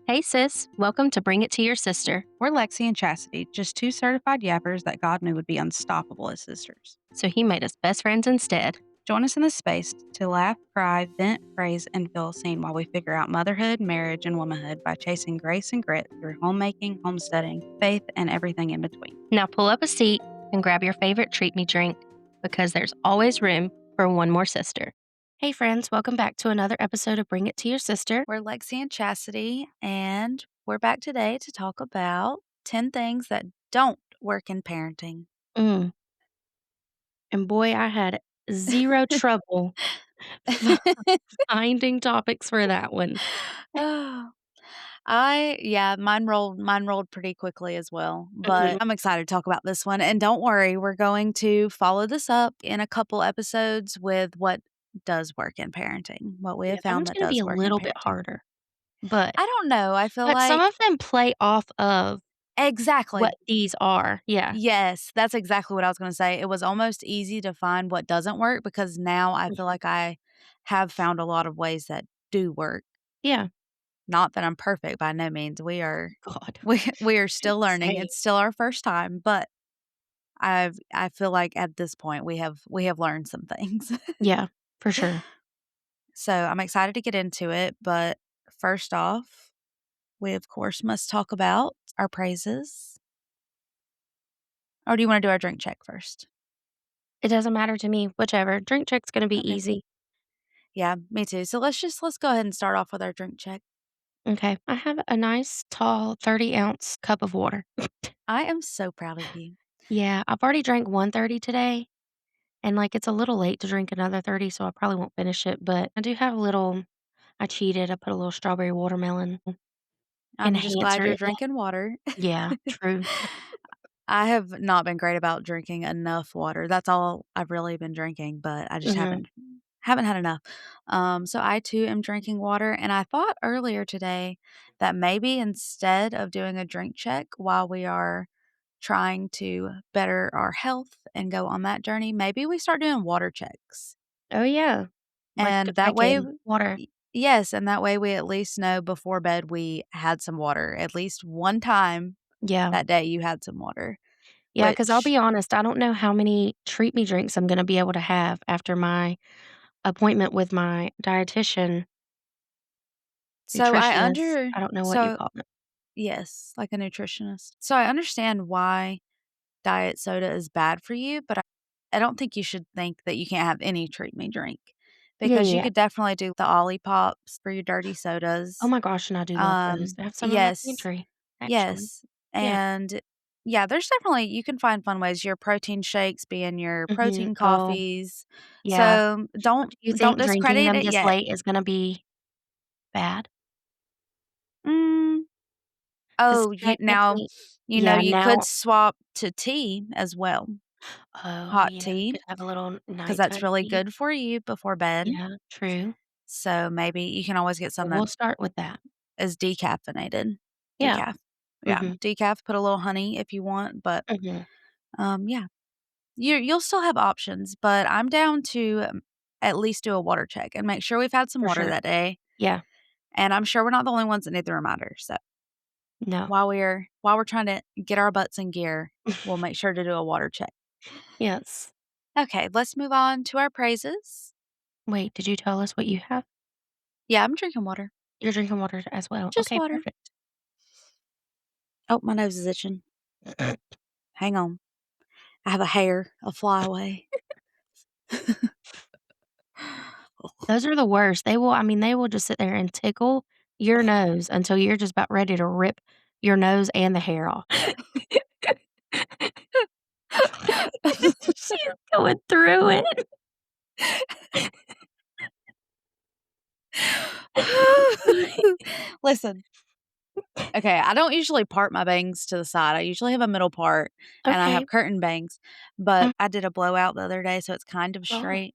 Hey, sis. Welcome to Bring It to Your Sister. We're Lexi and Chastity, just two certified yappers that God knew would be unstoppable as sisters. So he made us best friends instead. Join us in this space to laugh, cry, vent, praise, and feel seen while we figure out motherhood, marriage, and womanhood by chasing grace and grit through homemaking, homesteading, faith, and everything in between. Now pull up a seat and grab your favorite treat me drink because there's always room for one more sister. Hey, friends. Welcome back to another episode of Bring It to Your Sister. We're Lexi and Chastity, and we're back today to talk about 10 things that don't work in parenting. Mm. And boy, I had zero trouble finding topics for that one. Oh, mine rolled pretty quickly as well, but Mhm. I'm excited to talk about this one, and don't worry, we're going to follow this up in a couple episodes with what does work in parenting, what we Yeah, have that found one's that going to be does a work in little bit parenting. harder, but I don't know, I feel but some like of them play off of exactly. what these are. Yeah. Yes, that's exactly what I was gonna say. It was almost easy to find what doesn't work because now I feel Mhm. like I have found a lot of ways that do work. Yeah. Not that I'm perfect by no means. We are God. we are still learning. Same. It's still our first time, but I feel like at this point we have learned some things. Yeah, for sure. So, I'm excited to get into it, but first off, we of course must talk about our praises. Or do you wanna do our drink check first? It doesn't matter to me, whichever. Drink check's gonna be Okay. easy. Yeah, me too. So let's go ahead and start off with our drink check. Okay. I have a nice, tall 30-ounce cup of water. I am so proud of you. Yeah, I've already drank 130 today, and, like, it's a little late to drink another 30, so I probably won't finish it, but I do have a little I cheated, I put a little strawberry watermelon I'm just glad enhancer you're in it. drinking water. Yeah, true. I have not been great about drinking enough water. That's all I've really been drinking, but I just Mhm. haven't had enough. So I too am drinking water, and I thought earlier today that maybe instead of doing a drink check while we are trying to better our health and go on that journey, maybe we start doing water checks. Oh, yeah. Like a And that way check-in. Water. yes, and that way we at least know before bed we had some water. At least one time Yeah. that day you had some water, Yeah, because 'cause I'll which be honest, I don't know how many treat me drinks I'm gonna be able to have after my appointment with my dietitian, so I nutritionist. under I don't know what you so call it. yes, like a nutritionist. So I understand why diet soda is bad for you, but I don't think you should think that you can't have any treat me drink Yeah, because yeah, you yeah. could definitely do the Ollie Pops for your dirty Oh sodas. my gosh, and I do love those. I have some in my Yes. pantry, actually. Yes, Yeah. and yeah, there's definitely you can find fun ways, your protein shakes being your Mhm. protein Oh, coffees. yeah. So, But do you don't think drinking discredit them it this yet. late is gonna be bad? Mm, 'Cause oh, technically you could now swap to tea as well, oh, hot yeah, you tea, could have a little because that's nighttime really tea. good for you before bed. Yeah, true. So, maybe you can always get So some that we'll start with that. is decaffeinated. Yeah. Decaf. Yeah, Mhm. decaf, put a little honey if you want, but, Mhm. yeah. You'll still have options, but I'm down to, at least do a water check and make sure we've had some For water sure. that day, Yeah. and I'm sure we're not the only ones that need the reminder, so No. while we're trying to get our butts in gear, we'll make sure to do a water check. Yes. Okay, let's move on to our praises. Wait, did you tell us what you have? Yeah, I'm drinking water. You're drinking water as well. Just Okay, water. perfect. Oh, my nose is itching. Hang on. I have a hair, a flyaway. Those are the worst. They will just sit there and tickle your nose until you're just about ready to rip your nose and the hair off. She's going through it. Listen, okay, I don't usually part my bangs to the side. I usually have a middle part and I Okay. have curtain bangs, but Mm. I did a blowout the other day, so it's kind of Oh, straight.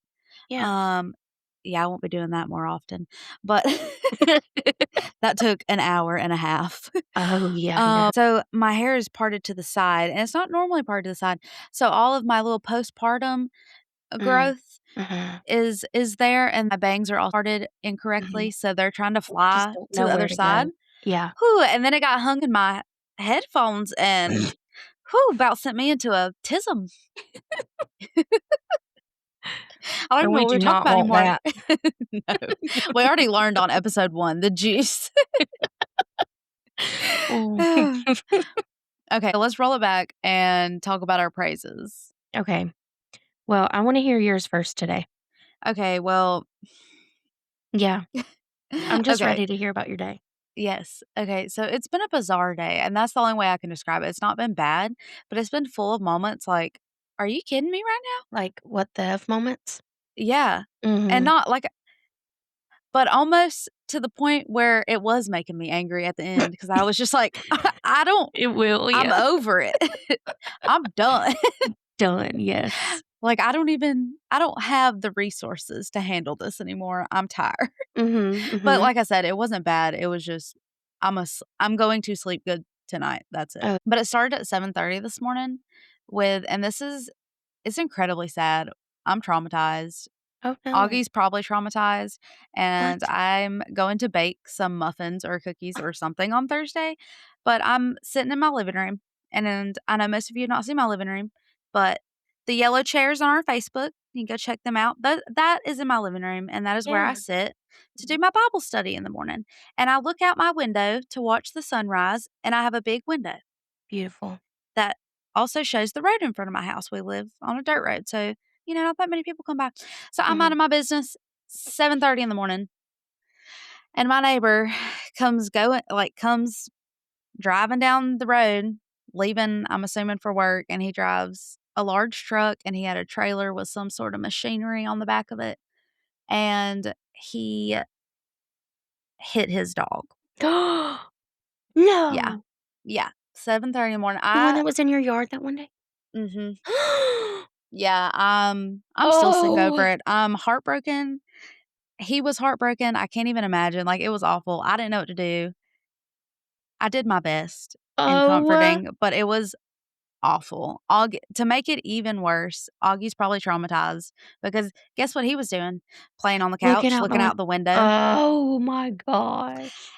yeah. Um, yeah, I won't be doing that more often, but that took an hour and a half. Oh, yeah, no. So my hair is parted to the side, and it's not normally parted to the side. So all of my little postpartum Mm. growth Mhm, is there, and my bangs are all parted mhm. incorrectly, so they're trying to You just fly don't to know the other where to go. side. Yeah. Whew, and then it got hung in my headphones and, whew, about sent me into a tism. I don't even And know we what we do were talking not about want anymore. that. No. We already learned on episode 1, the juice. Ooh. Okay, let's roll it back and talk about our praises. Okay. Well, I wanna hear yours first today. Okay, well, Yeah. I'm just okay. ready to hear about your day. Yes. Okay, so it's been a bizarre day, and that's the only way I can describe it. It's not been bad, but it's been full of moments like, "Are you kidding me right now?" Like, what the F moments? Yeah. And Mhm. not like but almost to the point where it was making me angry at the end because I was just like, I don't It will, I'm yeah. over it. I'm done." Done, yes. Like, I don't have the resources to handle this anymore. I'm tired. Mhm, But mhm. like I said, it wasn't bad. It was just I'm going to sleep good tonight. That's it. Oh, But it started at 7:30 this morning with and it's incredibly sad. I'm traumatized. oh, no. Augie's probably traumatized, and What? I'm going to bake some muffins or cookies or something on Thursday, but I'm sitting in my living room, and I know most of you have not seen my living room, but the yellow chairs on our Facebook, you can go check them out. That is in my living room, and that is where I Yeah. sit to do my Bible study in the morning, and I look out my window to watch the sunrise, and I have a big window Beautiful. that also shows the road in front of my house. We live on a dirt road, so, not that many people come by. So I'm out Mhm. of my business, 7:30 in the morning, and my neighbor comes driving down the road, leaving, I'm assuming, for work, and he drives a large truck, and he had a trailer with some sort of machinery on the back of it, and he hit his dog. Yeah. No! Yeah. 7:30 in the morning. The one that was in your yard that one day? Mhm. Yeah, I'm still sick over Oh! it. I'm heartbroken. He was heartbroken. I can't even imagine. Like, it was awful. I didn't know what to do. I did my best in Oh, comforting, but it was awful. To make it even worse, Augie's probably traumatized because guess what he was doing? Playing on the looking couch, out the looking window. out the window. Oh my gosh.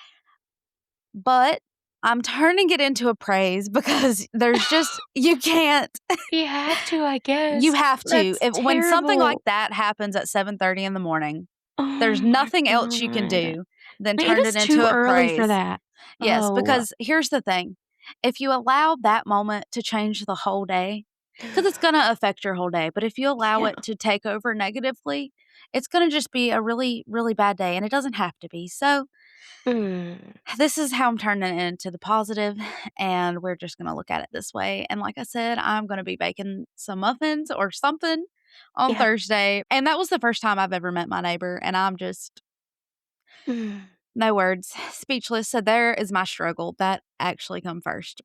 But I'm turning it into a praise because there's just you can't. You have to, I You guess. have to. That's When something like terrible. that happens at 7:30 in the morning, Oh there's my nothing else you can god. do than Like, it turn is it too into a early for praise. that. Yes, Oh. because here's the thing. If you allow that moment to change the whole day, because it's gonna affect your whole day, but if you allow Yeah. it to take over negatively, it's gonna just be a really, really bad day, and it doesn't have to be. So, Mm. this is how I'm turning it into the positive, and we're just gonna look at it this way, and like I said, I'm gonna be baking some muffins or something on Yeah. Thursday, and that was the first time I've ever met my neighbor, and I'm just Mm. no words, speechless, so there is my struggle, that actually come first.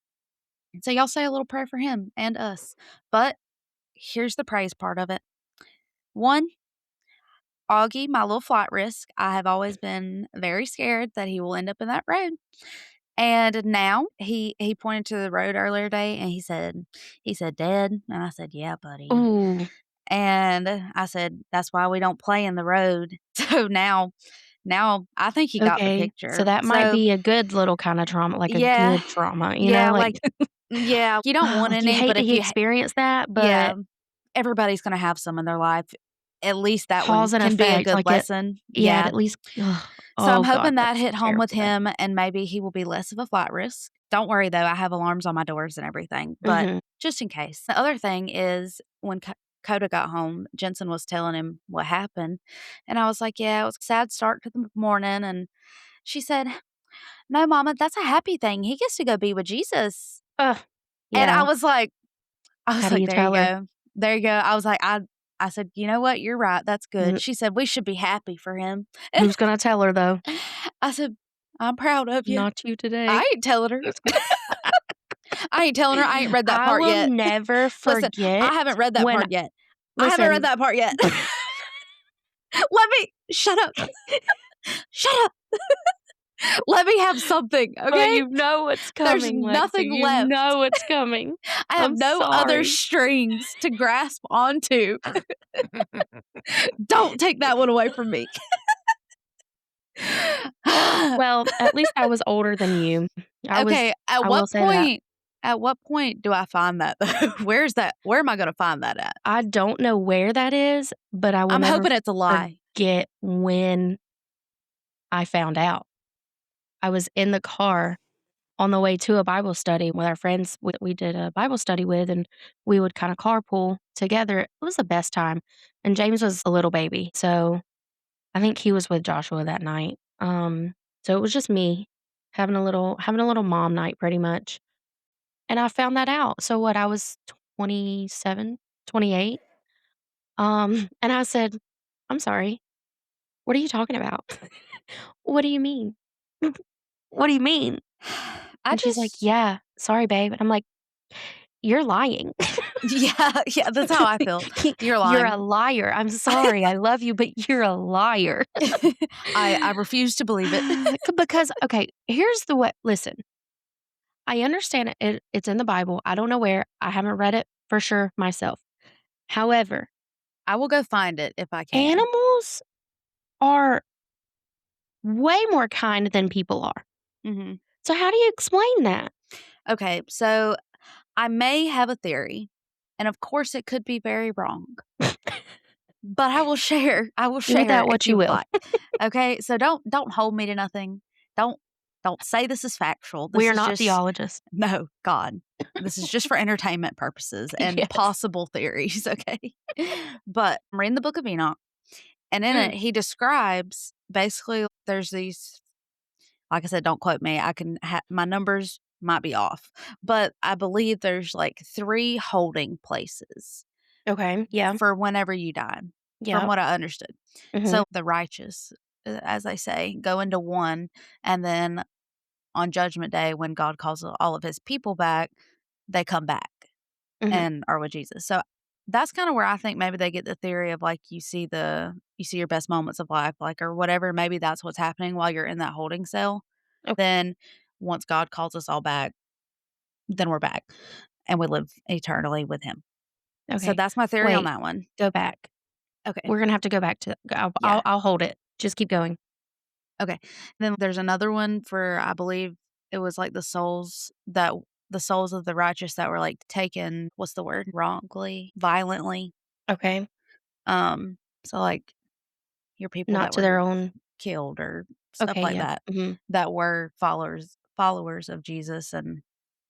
So y'all say a little prayer for him and us, but here's the praise part of it. 1, Augie, my little flight risk, I have always been very scared that he will end up in that road. And now he pointed to the road earlier today and he said, "Dad," and I said, "Yeah, buddy." Ooh, And I said, "That's why we don't play in the road." So now I think he got the okay. So picture. that might So be a good little kinda trauma, like a yeah, good trauma, yeah, like like yeah, you don't want like, you any, hate but that if he you experienced that, yeah, but everybody's gonna have some in their life. At least that one cause and can be a effect, good like it lesson. yeah, it Yeah. at least So I'm oh god, hoping that that's hit home with terrible. him and maybe he will be less of a flight risk. Don't worry though, I have alarms on my doors and everything, but Mhm. just in case. The other thing is when Coda got home, Jensen was telling him what happened. And I was like, "Yeah, it was a sad start to the morning." And she said, "No, Mama, that's a happy thing. He gets to go be with Jesus." Ugh, And yeah. I was How do like, you "There you tell her? go. There you go." I was like, I said, "You know what? You're right. That's Mm, good." She said, "We should be happy for him." who's gonna tell her, though? I said, "I'm proud of you." Not you today. I ain't telling her. Just kidding. I ain't telling her I ain't read that I part will yet. never Listen, I forget haven't read that when part yet. I haven't read listen, that part yet. Let me shut up. Shut up. Let me have something, but okay? you know what's There's coming, Lexi, nothing you left. know what's coming. I have I'm no other sorry. strings to grasp onto. Don't take that one away from me. Well, at least I was older than you. I was Okay, at I will what say that. point do I find that though? Where am I gonna find that at? I don't know where that is, but I will I'm never hoping it's a lie. forget when I found out. I was in the car on the way to a Bible study with our friends we did a Bible study with, and we would kinda carpool together. It was the best time, and James was a little baby, so I think he was with Joshua that night. So it was just me having a little mom night pretty much, and I found that out. So what, I was 27, 28, and I said, "I'm sorry, what are you talking about? What do you mean? What do you mean?" I And she's like, just "Yeah, sorry, babe." And I'm like, "You're lying. yeah, yeah, that's how I feel. You're You're a lying. liar. I'm sorry. I love you, but you're a liar." I refuse to believe it. Because okay, here's the what listen, I understand it's in the Bible. I don't know where. I haven't read it for sure myself. However, I will go find it if I can. animals are way more kind than people are. Mhm. So how do you explain that? Okay, so I may have a theory, and of course it could be very wrong, but I will Do with share that it if what you you would will. like. Okay? So don't hold me to nothing. Don't don't say this is factual. We This are is not just theologists. no, God. This is just for entertainment purposes and Yes. possible theories, okay? But I'm reading the book of Enoch, and in it Mm, he describes basically there's these like I said, don't quote me. I can my numbers might be off, but I believe there's like 3 holding places okay. Yeah. for whenever you die, from Yep. what I understood. Mhm. So the righteous, as they say, go into one, and then on Judgment Day, when God calls all of his people back, they come back Mhm. and are with Jesus. So that's kind of where I think maybe they get the theory of like you see your best moments of life, like or whatever. Maybe that's what's happening while you're in that holding cell. Okay. Then once God calls us all back, then we're back and we live eternally with him. So Okay. that's my theory on Wait. that one. Go back. Okay. We're gonna have to go back to Yeah. I'll hold it. Just keep going. Okay. Then there's another one for I believe it was like the souls of the righteous that were like taken, what's the word? Wrongly, violently. Okay. So like your people Not that to were their own. killed or stuff Okay, like yeah. that, Mhm. that were followers of Jesus and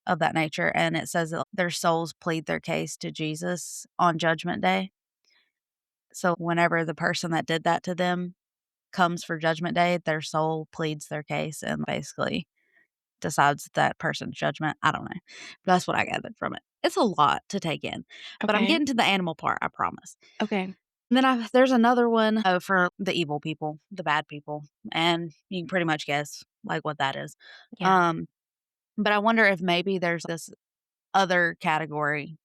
of that nature. And it says that their souls plead their case to Jesus on judgment day. So whenever the person that did that to them comes for judgment day, their soul pleads their case and basically decides that person's judgment. I don't know. But that's what I gathered from it. It's a lot to take in, but I'm Okay. getting to the animal part, I promise. Okay. And then there's another one for the evil people, the bad people, and you can pretty much guess like what that is. Yeah. Um, but I wonder if maybe there's this other category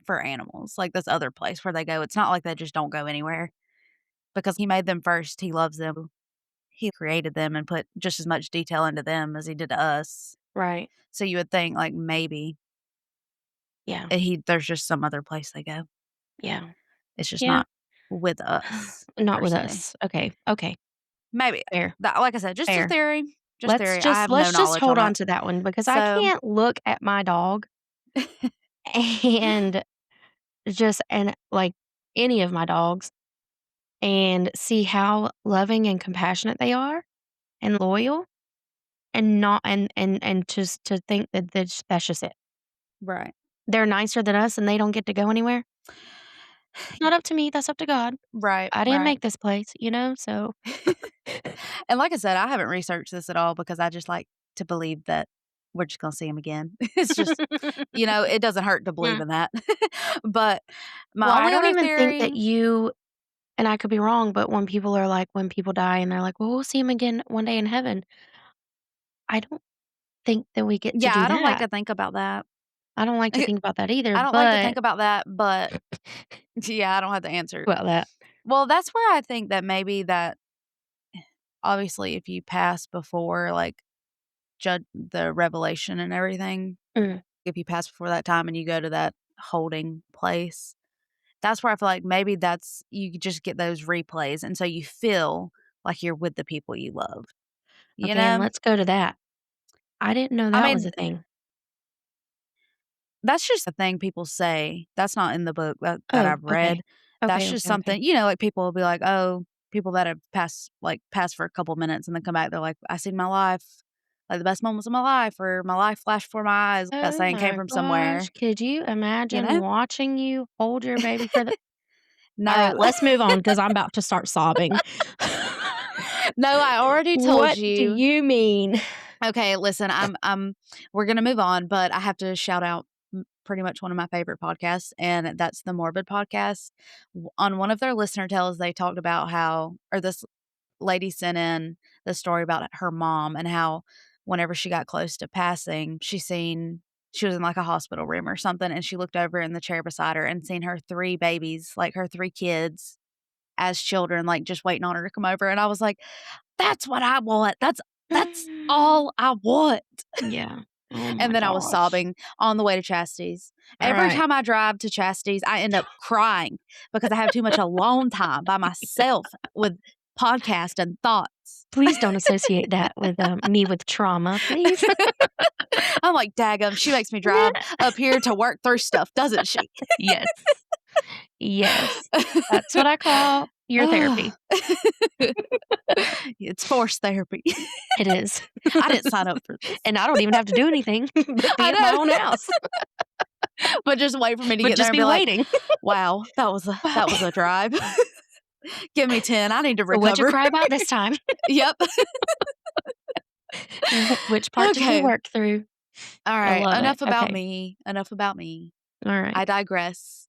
for animals, like this other place where they go. It's not like they just don't go anywhere because he made them first. He loves them. He created them and put just as much detail into them as he did to us. Right. So you would think like maybe Yeah. there's just some other place they go. Yeah. It's just Yeah. not with us Not per with se. us. Okay. Okay. Maybe. Fair. That like I said, just a Fair. theory, just theory. I have no Let's just knowledge hold on on it. to that one because I So, can't look at my dog and like any of my dogs and see how loving and compassionate they are and loyal and not and just to think that that's just it. right. They're nicer than us and they don't get to go anywhere. Not up to me, that's up to God. Right, I didn't right. make this place, so And like I said, I haven't researched this at all because I just like to believe that we're just gonna see him again. It's just it doesn't hurt to believe Mm. in that. But Well, my I only don't other even think that theory you and I could be wrong, but when people die and they're like, "Well, we'll see him again one day in heaven." I don't think that we get to yeah, do I don't like that. to think about that. I don't like to I think about that either, don't like to but think about that, but yeah, I don't have the answer. about that. Well, that's where I think that maybe that obviously if you pass before like judge the revelation and everything, Mm, if you pass before that time and you go to that holding place, that's where I feel like maybe that's you just get those replays, and so you feel like you're with the people you love, you Okay, and know? let's go to that. I didn't know I that was mean, a thing. that's just a thing people say. That's not in the book that Oh, I've okay. read. That's Okay, just okay, okay. something, like, people will be like, "Oh," people that have passed for a couple minutes and then come back, they're like, "I seen my life, like, the best moments of my life," or "My life flashed before my eyes." That Oh saying came my from gosh, somewhere, could you you imagine know? watching you hold your baby for the Alright, No. let's move on because 'cause I'm about to start sobbing. No, I already told What do you. you mean? Okay, listen, we're gonna move on, but I have to shout out pretty much one of my favorite podcasts, and that's the Morbid podcast. On one of their listener tales, they talked about how, or this lady sent in the story about her mom and how whenever she got close to passing, she was in like a hospital room or something, and she looked over in the chair beside her and seen her three babies, like her three kids as children, like just waiting on her to come over. And I was like, that's what I want. That's all I want. Yeah. Oh And my then I was gosh. sobbing on the way to Chastity's. Every Alright. time I drive to Chastity's, I end up crying because I have too much alone time by myself with podcast and thoughts. Please don't associate that with, me with trauma, please. I'm like, daggum, she makes me drive up here to work through stuff, doesn't she? Yes. Yes. That's what I call your therapy. Ah. It's forced therapy. It is. I didn't sign up for this. And I don't even have to do anything but be I at my own know, house, but just wait for me to but get there just and be be like, waiting. "Wow, that was a drive. Give me 10, I need to So what'd you recover." cry about this time? Yep. Which part did you Okay. work through? I Alright, love it. enough about Okay. me, enough about me. Alright. I digress.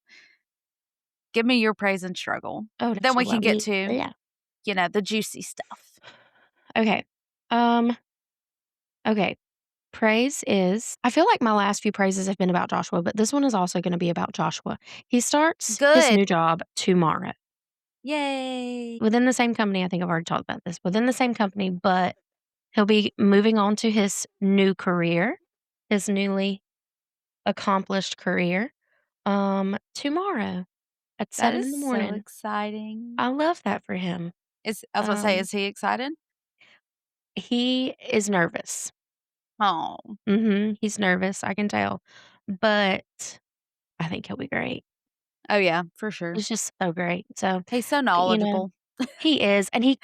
Give me your praise and struggle. Oh, Then we can let get me to, yeah. the juicy stuff. Okay. Um, okay. Praise is I feel like my last few praises have been about Joshua, but this one is also gonna be about Joshua. He starts his Good. new job tomorrow Yay. within the same company. I think I've already talked about this. Within the same company, but he'll be moving on to his new career, his newly accomplished career, tomorrow at That 7 is in the so morning. exciting. I love that for him. I was about to say, Um, is he excited? he is nervous. Oh, He's nervous, I can tell, but I think he'll be great. oh, yeah, for sure. He's just so great. So, He's so you know, knowledgeable. he is, and he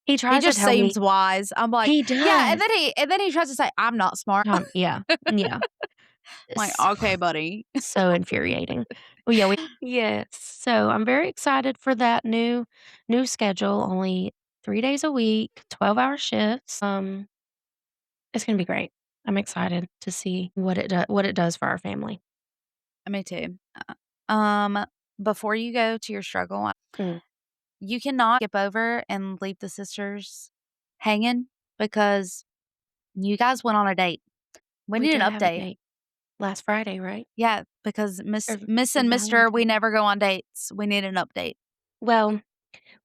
he He tries to just tell me seems wise. I'm like, he "Yeah," does. and then he tries to say, "I'm not smart." Yeah, yeah. I'm like, It's "Okay, buddy." so infuriating. Well, yeah, we yes. So, I'm very excited for that new schedule, only 3 days a week, 12-hour shifts. It's gonna be great. I'm excited to see what it does for our family. Me too. Um, before you go to your struggle, Mm, you cannot skip over and leave the sisters hanging because you guys went on a date. We we need an did have a update. date last Friday, right? Yeah, because Or Miss for and Mister, we Valentine's. never go on dates. We need an update. Well,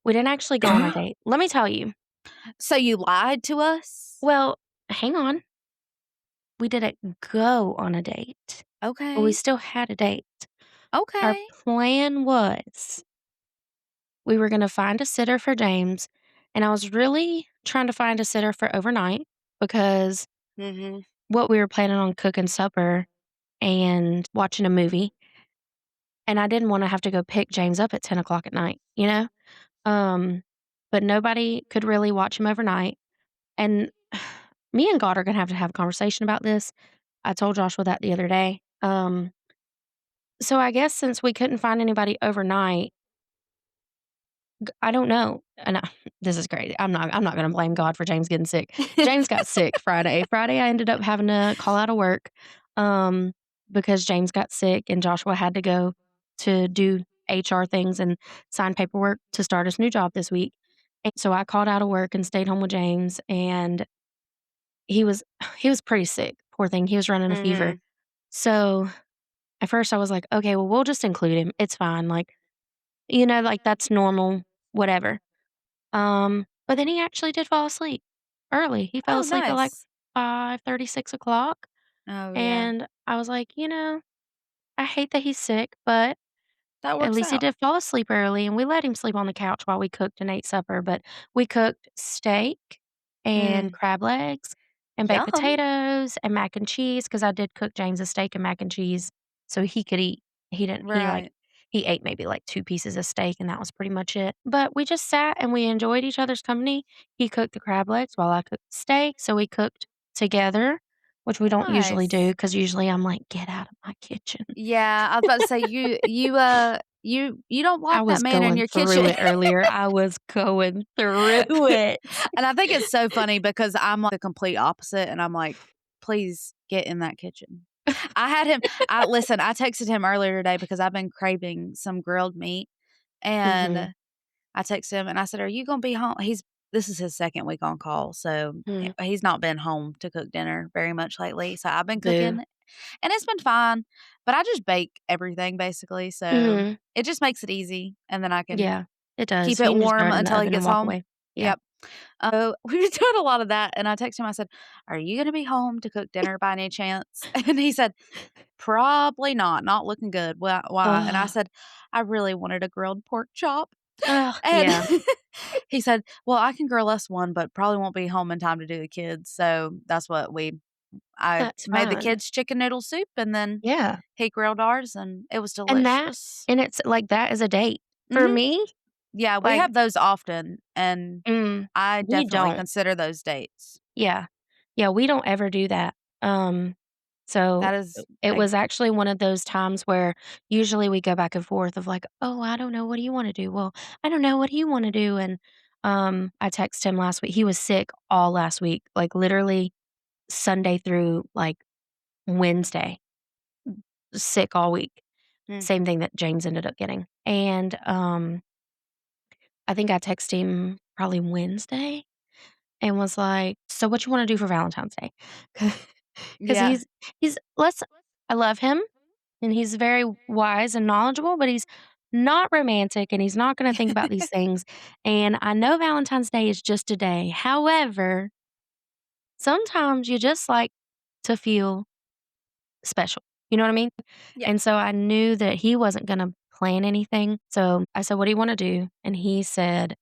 we didn't actually go on a date. Let me tell you. So you lied to us? Well, hang on. We didn't go on a date, but we Okay. still had a date. Our Okay. plan was we were gonna find a sitter for James, and I was really trying to find a sitter for overnight because Mhm. what we were planning on cooking supper and watching a movie, and I didn't wanna have to go pick James up at 10 o'clock at night, you know? Um, but nobody could really watch him overnight, and me and God are gonna have to have a conversation about this. I told Joshua that the other day. So I guess since we couldn't find anybody overnight, I don't know, and this is crazy. I'm not gonna blame God for James getting sick. James got sick Friday. Friday, I ended up having to call out of work, um, because James got sick and Joshua had to go to do HR things and sign paperwork to start his new job this week. And so I called out of work and stayed home with James, and he was he was pretty sick, poor thing. He was running a fever. Mhm. So at first I was like, "Okay, well, we'll just include him. It's fine." Like, like that's normal, whatever. But then he actually did fall asleep early. He fell Oh, asleep at like nice. 5:30, 6 o'clock, Oh, yeah. and I was like, I hate that he's sick, but That At works least he out. did fall asleep early, and we let him sleep on the couch while we cooked and ate supper, but we cooked steak and Mm, crab legs and baked yum. potatoes and mac and cheese because I did cook James a steak and mac and cheese so he could eat. He didn't Right. he ate maybe, like, 2 pieces of steak, and that was pretty much it. But we just sat and we enjoyed each other's company. He cooked the crab legs while I cooked steak, so we cooked together, which we don't usually do Nice. because usually I'm like, "Get out of my kitchen." Yeah, I was about to say you don't I want that was man in going your through kitchen. it earlier. I was going through it. And I think it's so funny because I'm like the complete opposite and I'm like, "Please get in that kitchen." I had him I listen, I texted him earlier today because I've been craving some grilled meat, and Mhm, I texted him and I said, "Are you gonna be home?" This is his 2nd week on call, so mm, he's not been home to cook dinner very much lately, so I've been cooking, boo. and it's been fine, but I just bake everything basically, so Mhm, it just makes it easy, and then I can yeah, it does. keep You it can just throw warm it in the until he oven and gets walk home. away. Yeah. Yep. We were doing a lot of that, and I texted him, I said, "Are you gonna be home to cook dinner by any chance?" And he said, "Probably not, not looking good." Why?" And I Ugh, said, "I really wanted a grilled pork chop." ugh, And yeah, he said, "Well, I can grill us one, but probably won't be home in time to do the kids." So that's what I that's made the fine. kids chicken noodle soup, and then Yeah, he grilled ours, and it was and that delicious. and it's like, that is a date. For Mhm. me, Yeah, we like, have those often, and I we definitely don't. consider those dates. Yeah. Yeah, we don't ever do that. So That is it a was actually one of those times where usually we go back and forth of like, "Oh, I don't know, what do you wanna do?" "Well, I don't know, what do you wanna do?" And, I texted him last week. He was sick all last week, like, literally Sunday through, like, Wednesday, sick all week. mm, Same thing that James ended up getting. And, I think I texted him probably Wednesday and was like, "So what you wanna do for Valentine's Day?" 'Cause yeah. he's less I love him, and he's very wise and knowledgeable, but he's not romantic, and he's not gonna think about these things, and I know Valentine's Day is just a day. However, sometimes you just like to feel special, you know what I mean? Yeah. And so I knew that he wasn't gonna plan anything, so I said, "What do you wanna do?" And he said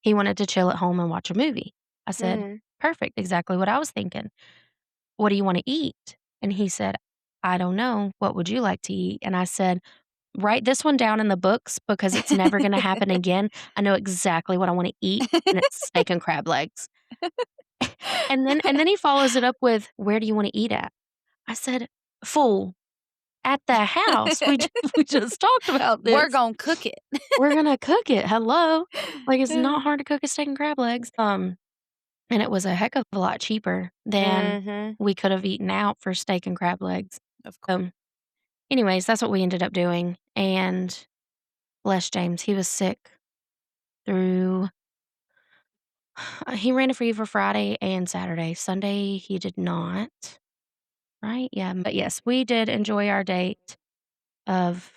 he wanted to chill at home and watch a movie. I said, Mhm. "Perfect, exactly what I was thinking. What do you wanna eat?" And he said, "I don't know. What would you like to eat?" And I said, "Write this one down in the books because it's never gonna happen again. I know exactly what I wanna eat, and it's steak and crab legs." And then he follows it up with, "Where do you wanna eat at?" I said, "Fool, at the house. We just talked about We're this. gonna cook it. We're gonna cook it. Hello?" Like, it's not hard to cook a steak and crab legs. And it was a heck of a lot cheaper than Mhm. we could have eaten out for steak and crab legs. Of course. Anyways, that's what we ended up doing, and bless James, he was sick through he ran a fever Friday and Saturday. Sunday, he did not, right? Yeah, but yes, we did enjoy our date of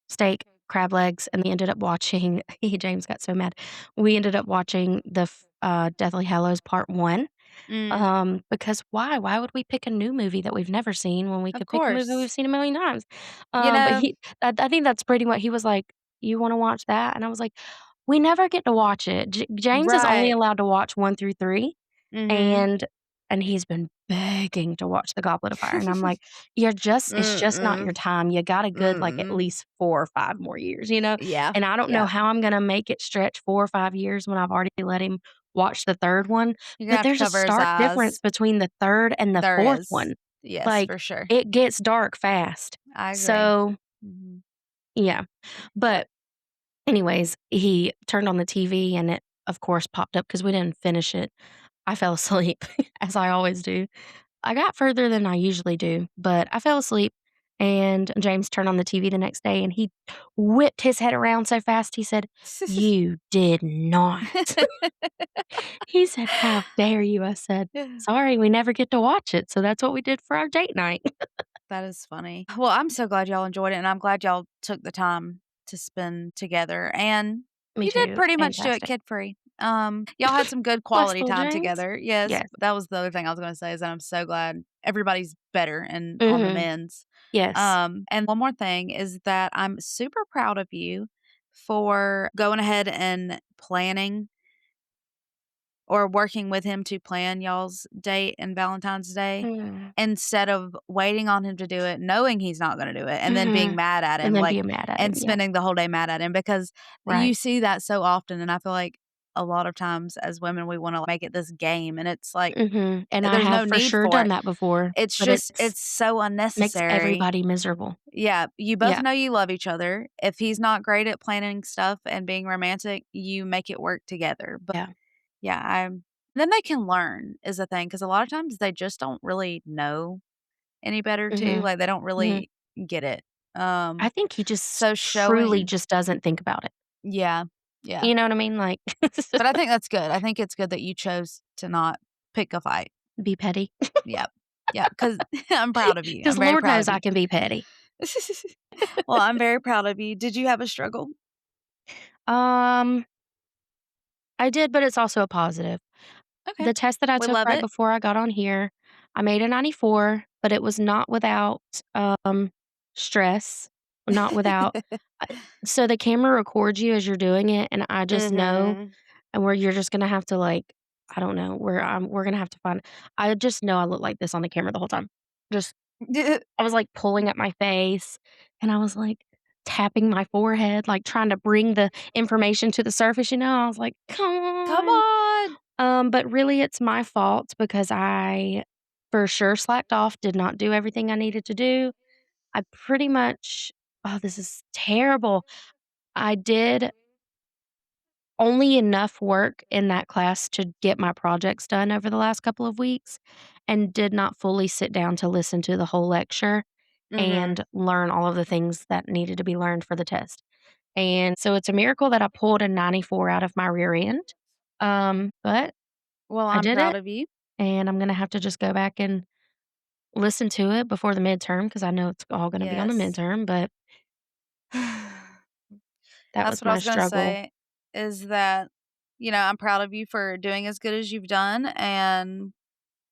steak, crab legs, and we ended up watching James got so mad. We ended up watching Deathly Hallows Part 1. Mm, Because why? Why would we pick a new movie that we've never seen when we of could pick a movie we've course. seen a million times? You But know I think that's pretty much he was like, "You wanna watch that?" And I was like, "We never get to watch it." James is only right. allowed to watch 1 through 3, Mhm. and he's been begging to watch The Goblet of Fire, and I'm like, it's just not Mm-mm. your time. You got a good, like, at Mm-mm. least 4 or 5 more years, you know? Yeah. And I don't know Yeah. how I'm gonna make it stretch 4 or 5 years when I've already let him watch the 3rd one, You're gonna but have to there's a cover his stark difference eyes. between the 3rd and the There 4th is. one. Yes, Like, for sure. it gets dark fast. I agree. So, Mhm. yeah. But anyways, he turned on the TV and it, of course, popped up because we didn't finish it. I fell asleep, as I always do. I got further than I usually do, but I fell asleep, and James turned on the TV the next day, and he whipped his head around so fast, he said, "You did not." He said, "How dare you?" I said, "Sorry, we never get to watch it, so that's what we did for our date night." That is funny. Well, I'm so glad y'all enjoyed it, and I'm glad y'all took the time to spend together, and Me you too, did it was pretty much do it fantastic. kid-free. Y'all had some good quality Blissful time dreams. together. Yes, Yes. that was the other thing I was gonna say is that I'm so glad everybody's better and on the Mhm. mends. Yes. And one more thing is that I'm super proud of you for going ahead and planning or working with him to plan y'all's date and Valentine's Day Mm. instead of waiting on him to do it, knowing he's not gonna do it, and then being Mhm. mad at And him, then like, being mad at him, and yeah. spending the whole day mad at him because you Right. see that so often, and I feel like a lot of times as women, we wanna make it this game, and it's like, Mhm. And I there's have no for need sure for done it. that before, It's but just it's it's so makes unnecessary. everybody miserable. Yeah, you both Yeah. know you love each other. If he's not great at planning stuff and being romantic, you make it work together, but Yeah. yeah, I'm then they can learn is the thing because a lot of times they just don't really know any better too, Mhm. like, they don't Mhm. really get it. I think he just So truly showing just doesn't think about it. yeah, yeah, You know what I mean? Like, but I think that's good. I think it's good that you chose to not pick a fight. be petty. Yep. Yep, 'cause I'm proud of you. Because I'm very Lord proud knows of I you. can be petty. Well, I'm very proud of you. Did you have a struggle? Um, I did, but it's also a positive. Okay. The test that I We took love right it. before I got on here, I made a 94, but it was not without, stress, not without so the camera records you as you're doing it, and I just know Mhm. and where you're just gonna have to, like I don't know, where we're gonna have to find I just know I look like this on the camera the whole time. Just I was, like, pulling at my face, and I was, like, tapping my forehead, like, trying to bring the information to the surface, you know? I was like, "Come Come on." on. But really it's my fault because I for sure slacked off, did not do everything I needed to do. I pretty much oh, this is terrible. I did only enough work in that class to get my projects done over the last couple of weeks and did not fully sit down to listen to the whole lecture Mhm. and learn all of the things that needed to be learned for the test. And so it's a miracle that I pulled a 94 out of my rear end. But Well, I I'm did proud it, of you. and I'm gonna have to just go back and listen to it before the midterm because I know it's all gonna be on the Yes. midterm, but that That's was what I my was gonna struggle. say is that, I'm proud of you for doing as good as you've done, and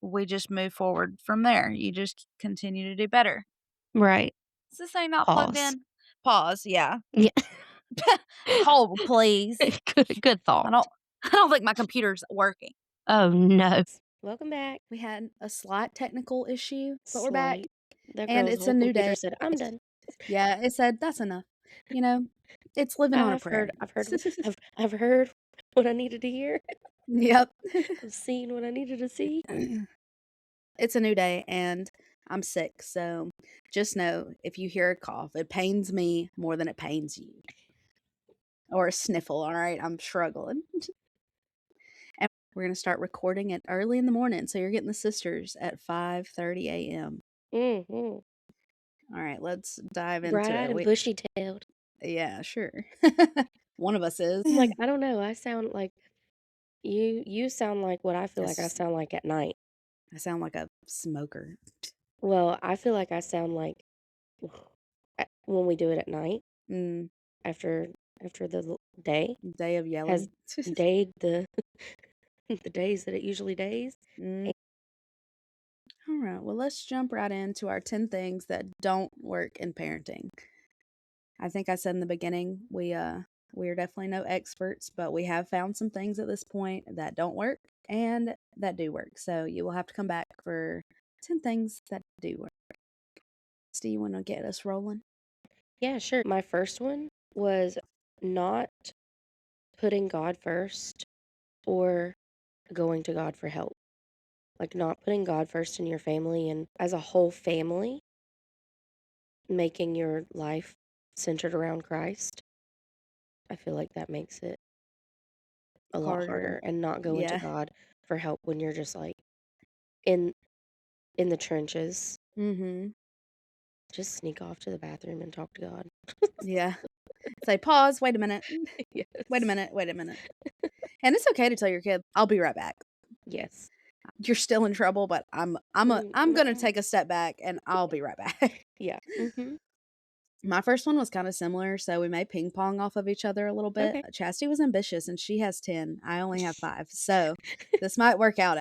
we just move forward from there. You just continue to do better. Right. Is this thing not plugged Pause. in? Pause, yeah. Yeah. Hold, please. Good I thought. don't I don't think my computer's working. Oh, no. Welcome back. We had a slight technical issue, but we're back, Slight. That and girl's it's a whole new computer day. said, "I'm done." Yeah, it said, "That's enough." You know, it's living on a prayer. I've heard what I needed to hear. Yep. I've seen what I needed to see. It's a new day, and I'm sick, so just know if you hear a cough, it pains me more than it pains you. Or a sniffle, alright? I'm struggling. And we're gonna start recording it early in the morning, so you're getting the sisters at 5:30 AM. Mhm. Alright, let's dive into Bright-eyed it. and We bushy-tailed. Yeah, sure. One of us is. I'm like, I don't know, I sound like you sound like what I feel like I Yes, sound like at night. I sound like a smoker. Well, I feel like I sound like when we do it at night Mm, after after the day day of has yelling. dayed the the days that it usually days. Mm. Alright, well, let's jump right into our 10 things that don't work in parenting. I think I said in the beginning, we are definitely no experts, but we have found some things at this point that don't work and that do work. So you will have to come back for 10 things that do work. Do you want to get us rolling? Yeah, sure. My first one was not putting God first or going to God for help. Like not putting God first in your family and as a whole family, making your life centered around Christ. I feel like that makes it a lot Harder. harder and not going to Yeah. God for help when you're just like in in the trenches. Mhm. Just sneak off to the bathroom and talk to God. Yeah. Say pause, wait a minute. Wait a Yes. minute, wait a minute. And it's okay to tell your kid, "I'll be right back. Yes. You're still in trouble, but I'm going to No. take a step back and I'll be right back." Yeah. Mhm. My first one was kinda similar, so we may ping pong off of each other a little bit. Okay. Chastity was ambitious, and she has 10. I only have 5, so this might work out.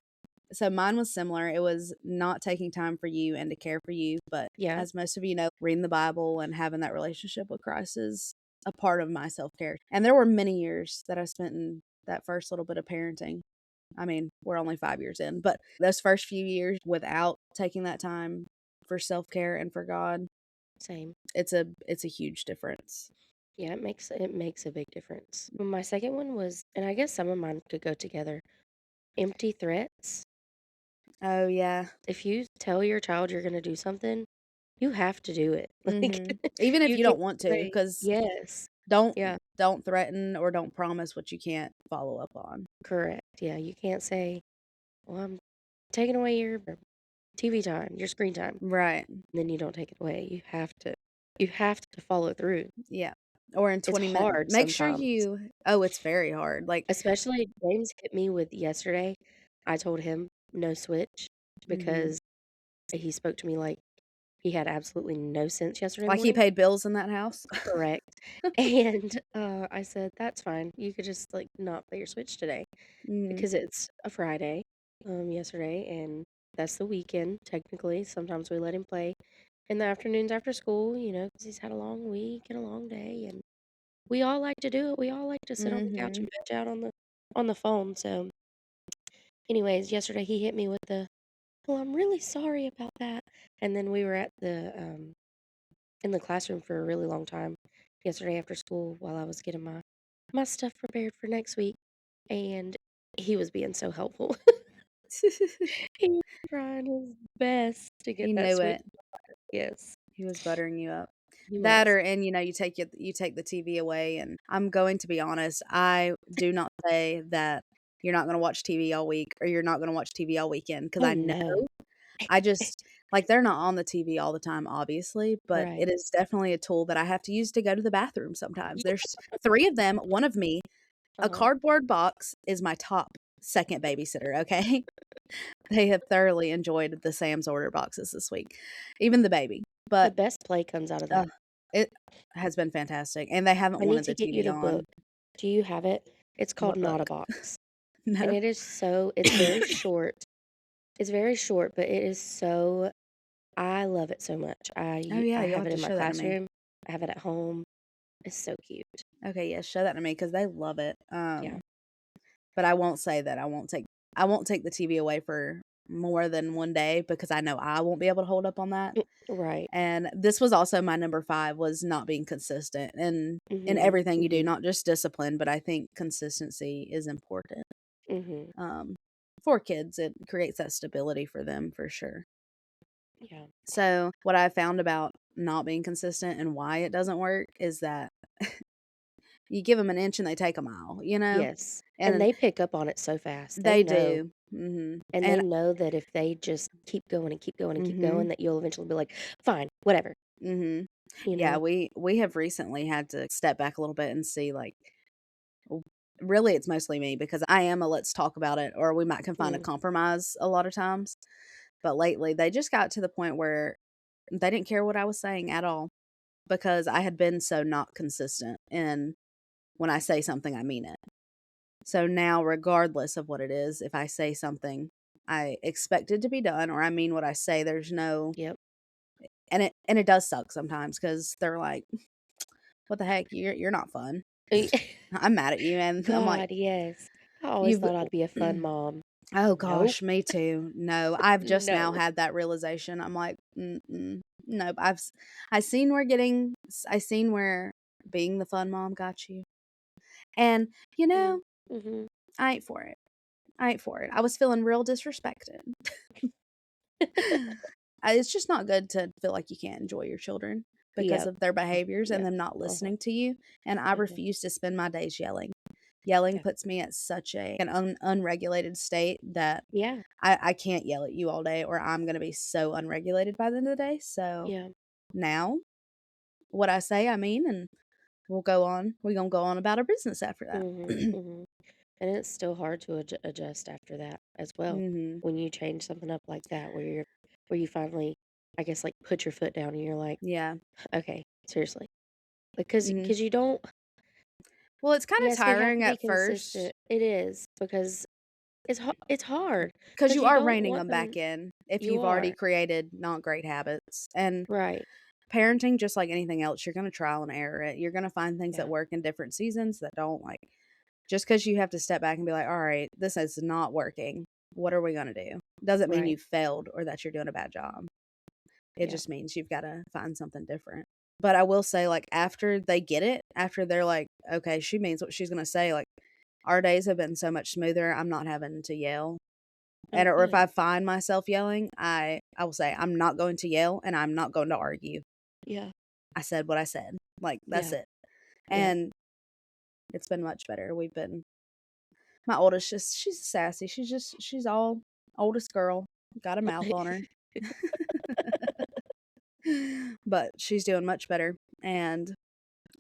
So mine was similar. It was not taking time for you and to care for you, but Yeah, as most of you know, reading the Bible and having that relationship with Christ is a part of my self-care. And there were many years that I spent in that first little bit of parenting. I mean, we're only 5 years in, but those first few years without taking that time for self-care and for God, same. it's a huge difference. Yeah, it makes a big difference. My second one was, and I guess some of mine could go together, empty threats. Oh, yeah. If you tell your child you're gonna do something, you have to do it. Like, Mhm. Even if you you can't don't want to, say because yes. don't Yeah, don't threaten or don't promise what you can't follow up on. correct. Yeah, you can't say, "Well, I'm taking away your TV time, your screen time," Right. and then you don't take it away. You have to follow through. Yeah. Or in It's 20 minutes, hard make sure sometimes, you oh, it's very hard, like especially James hit me with yesterday. I told him no switch mhm. because he spoke to me like he had absolutely no sense yesterday Like he morning. paid bills in that house? Correct. And, I said, "That's fine. You could just, like, not play your Switch today Mhm. because it's a Friday, yesterday, and that's the weekend, technically. Sometimes we let him play in the afternoons after school, because he's had a long week and a long day, and we all like to do it. We all like to sit on the couch and Mhm. veg out on the phone." So, anyways, yesterday he hit me with the, "Well, I'm really sorry about that." And then we were in the classroom for a really long time yesterday after school while I was getting my stuff prepared for next week, and he was being so helpful. He was trying his best to get He that knew switch. it. Yes, He was buttering you up. he That was. or and, you take the TV away, and I'm going to be honest, I do not say that you're not gonna watch TV all week or you're not gonna watch TV all weekend because Oh, I know no. I just like, they're not on the TV all the time, obviously, but Right. it is definitely a tool that I have to use to go to the bathroom sometimes. There's 3 of them, 1 of me. A Uh-huh. cardboard box is my top 2nd babysitter, okay? They have thoroughly enjoyed the Sam's Order boxes this week, even the baby, The but, best play comes out of ugh, that. it has been fantastic, and they haven't I need wanted to the get you TV the book. on. Do you have it? It's called What Not a book? Box, and No. it's very short. It's very short, but it is so I love it so much. Oh, yeah, I you'll have have it to in my show that to me. classroom. I have it at home. It's so cute. Okay, yeah, show that to me because they love it, Yeah. but I won't say that I won't take the TV away for more than 1 day because I know I won't be able to hold up on that, Right. and this was also my number 5 was not being consistent in Mhm. everything you do, Mhm. not just discipline, but I think consistency is important, Mhm. um, for kids. It creates that stability for them for sure. Yeah. So, what I found about not being consistent and why it doesn't work is that you give them an inch and they take a mile, you know? Yes. And And they pick up on it so fast. They they know. do. Mhm. And they And know that if they just keep going and keep going and keep going, mhm. that you'll eventually be like, "Fine, whatever." Mhm. You Yeah, know? we have recently had to step back a little bit and see, like, w really, it's mostly me because I am a let's talk about it, or we might can find a Mm. compromise a lot of times. But lately, they just got to the point where they didn't care what I was saying at all because I had been so not consistent, and when I say something, I mean it. So now, regardless of what it is, if I say something, I expect it to be done or I mean what I say. There's no Yep. and it does suck sometimes because 'cause they're like, "What the heck? You're not fun. I'm mad at you," and I'm like, God, yes. I always "You've" thought I'd be a fun mom. Oh Nope. gosh, me too. No, I've just now No. had that realization. I'm like, "Mm-mm, nope." I seen where I seen where being the fun mom got you, and, you Mm. know, Mhm. I ain't for it. I ain't for it. I was feeling real disrespected. It's just not good to feel like you can't enjoy your children because Yep. of their behaviors and Yeah. them not Uh-huh. listening to you, and I Mhm. refuse to spend my days yelling. Yelling Yeah. puts me at such an unregulated state that Yeah. I can't yell at you all day or I'm gonna be so unregulated by the end of the day, so Yeah. now, what I say, I mean, and we're gonna go on about our business after that. Mhm. Mhm. And it's still hard to adjust after that as well. Mhm. When you change something up like that, where you finally, I guess, like put your foot down and you're like, Yeah. okay, seriously. Because Mhm. because you don't Well, it's kinda yes, we have tiring to be at first consistent. It is, because it's hard, because because you you are don't reining want them them back in if you you've already are. created not great habits, and Right. parenting, just like anything else, you're gonna trial and error it. You're gonna find things that Yeah. work in different seasons that don't, like just because you have to step back and be like, "Alright, this is not working. What are we gonna do?" Doesn't mean Right. you failed or that you're doing a bad job. It Yeah. just means you've gotta find something different. But I will say, like, after they get it, after they're like, "Okay, she means what she's gonna say," like, our days have been so much smoother, I'm not having to yell. Oh, And or if good. I find myself yelling, I will say, "I'm not going to yell, and I'm not going to argue. Yeah. I said what I said." Like, that's Yeah. it. Yeah. And it's been much better. We've been my oldest just she's sassy. She's all oldest girl, got a mouth on her. But she's doing much better, and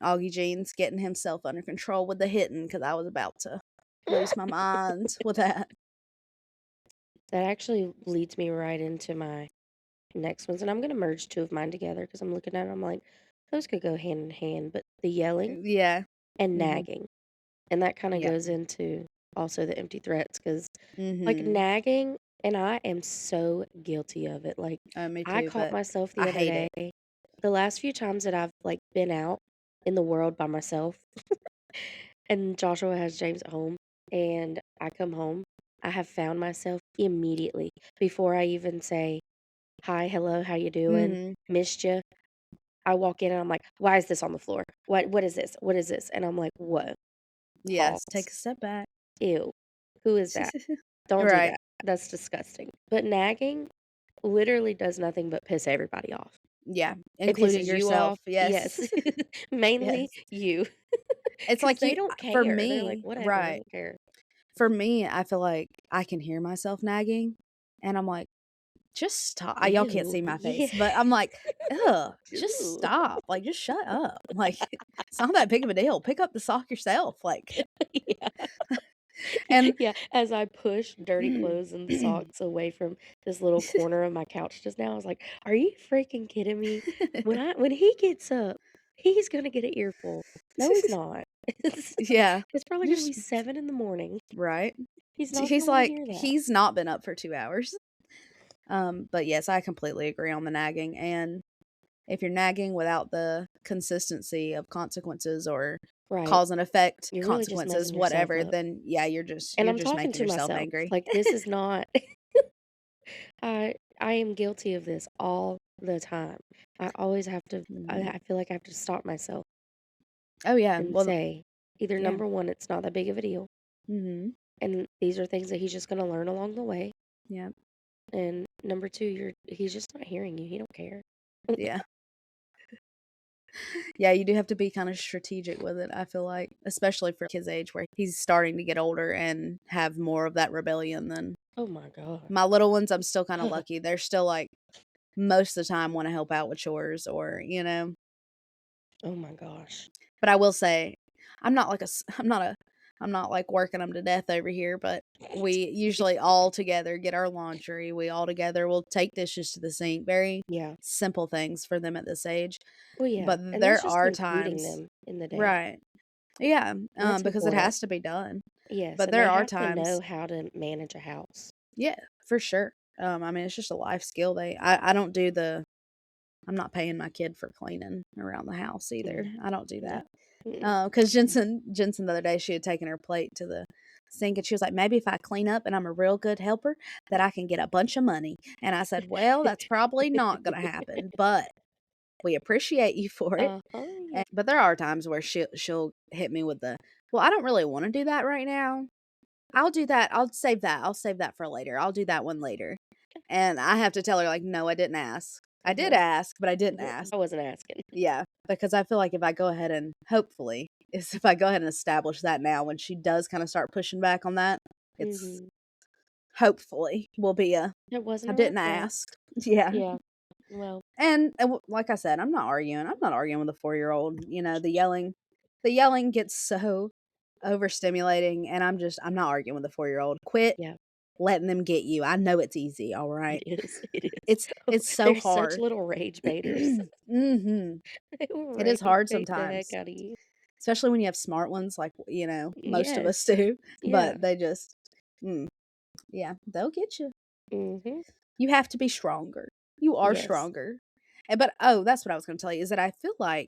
Augie Jean's getting himself under control with the hitting because I was about to lose my mind with that. That actually leads me right into my next ones, and I'm gonna merge 2 of mine together because 'cause I'm looking at 'em, I'm like, "Those could go hand in hand," but the yelling Yeah. and Mhm. nagging, and that kinda Yep. goes into also the empty threats, because like, Mhm. nagging, and I am so guilty of it, like, Me I too, caught but myself I the other hate day it. the last few times that I've, like, been out in the world by myself, and Joshua has James at home, and I come home, I have found myself immediately, before I even say, "Hi, hello, how you doing? Mhm. Missed you." I walk in and I'm like, "Why is this on the floor? What is this? What is this?" And I'm like, "Whoa, Yes, pause. take a step back. Ew. Who is that? Don't do Right. that. That's disgusting." But nagging literally does nothing but piss everybody off. Yeah, It including pisses you yourself. off, Yes. yes. Mainly Yes. you, It's because like they you don't for care. They're like, me "Whatever, I right. don't care." For me, I feel like I can hear myself nagging, and I'm like, "Just stop." Y'all can't Ew, see my yeah. face, but I'm like, "Ugh, just Ooh. stop. Like, just shut up." Like, it's not that big of a deal. Pick up the sock yourself, like, Yeah. and Yeah, as I pushed dirty clothes and socks away from this little corner of my couch just now, I was like, "Are you freaking kidding me? When he gets up, he's gonna get an earful." No, he's not. It's Yeah. it's probably gonna be Just 7 in the morning. right? He's not He's gonna wanna like, hear that. he's not been up for 2 hours. But yes, I completely agree on the nagging, and if you're nagging without the consistency of consequences or Right. cause and effect You're really just consequences, messing yourself whatever, up. then yeah, And you're I'm just talking making to yourself myself, angry. like, this is not I am guilty of this all the time. I always have to Mhm. I feel like I have to stop myself Oh, yeah. and Well, say, either yeah. number 1, it's not that big of a deal, Mhm. and these are things that he's just gonna learn along the way, Yeah. and number 2, he's just not hearing you, he don't care. Yeah. Yeah, you do have to be kinda strategic with it, I feel like, especially for his age where he's starting to get older and have more of that rebellion than Oh my god. my little ones. I'm still kinda lucky. They're still, like, most of the time wanna help out with chores or, Oh my gosh. but I will say, I'm not like a s I'm not, like, working them to death over here, but we usually all together get our laundry, we all together will take dishes to the sink, very Yeah. simple things for them at this age, Well, yeah, but and that's there just are including times them in the day, right. Yeah, and that's because it important. has to be done, Yes, but and they there are have to know times how to manage a house. yeah, for sure. I mean, it's just a life skill I don't do the I'm not paying my kid for cleaning around the house either, No. I don't do No. that. Mm-mm. Because Jensen the other day, she had taken her plate to the sink, and she was like, "Maybe if I clean up and I'm a real good helper, that I can get a bunch of money." And I said, "Well, that's probably not gonna happen, but we appreciate you for it." Uh-huh, yeah. But there are times where she'll hit me with the, "Well, I don't really wanna do that right now. I'll do that. I'll save that. I'll save that for later. I'll do that one later." And I have to tell her, like, "No, I didn't ask. I did Uh-huh. ask, but I didn't ask." I wasn't asking. Yeah, because I feel like if I go ahead and hopefully, is if I go ahead and establish that now when she does kinda start pushing back on that, it's Mhm. hopefully will be a, It wasn't "I a didn't reference. ask." Yeah, Yeah. Well, and like I said, I'm not arguing with a 4-year-old, the yelling gets so overstimulating, and I'm not arguing with a 4-year-old. Quit, yeah. letting them get you. I know it's easy, all It right? is, it is. It's so They're such hard. little rage baiters. Mhm. They will It is rage hard bait the heck sometimes, out of you. especially when you have smart ones like, most of us Yes. do, Yeah. but they just mm, yeah, they'll get you. Mhm. You have to be stronger. You are Yes. stronger. But that's what I was gonna tell you, is that I feel like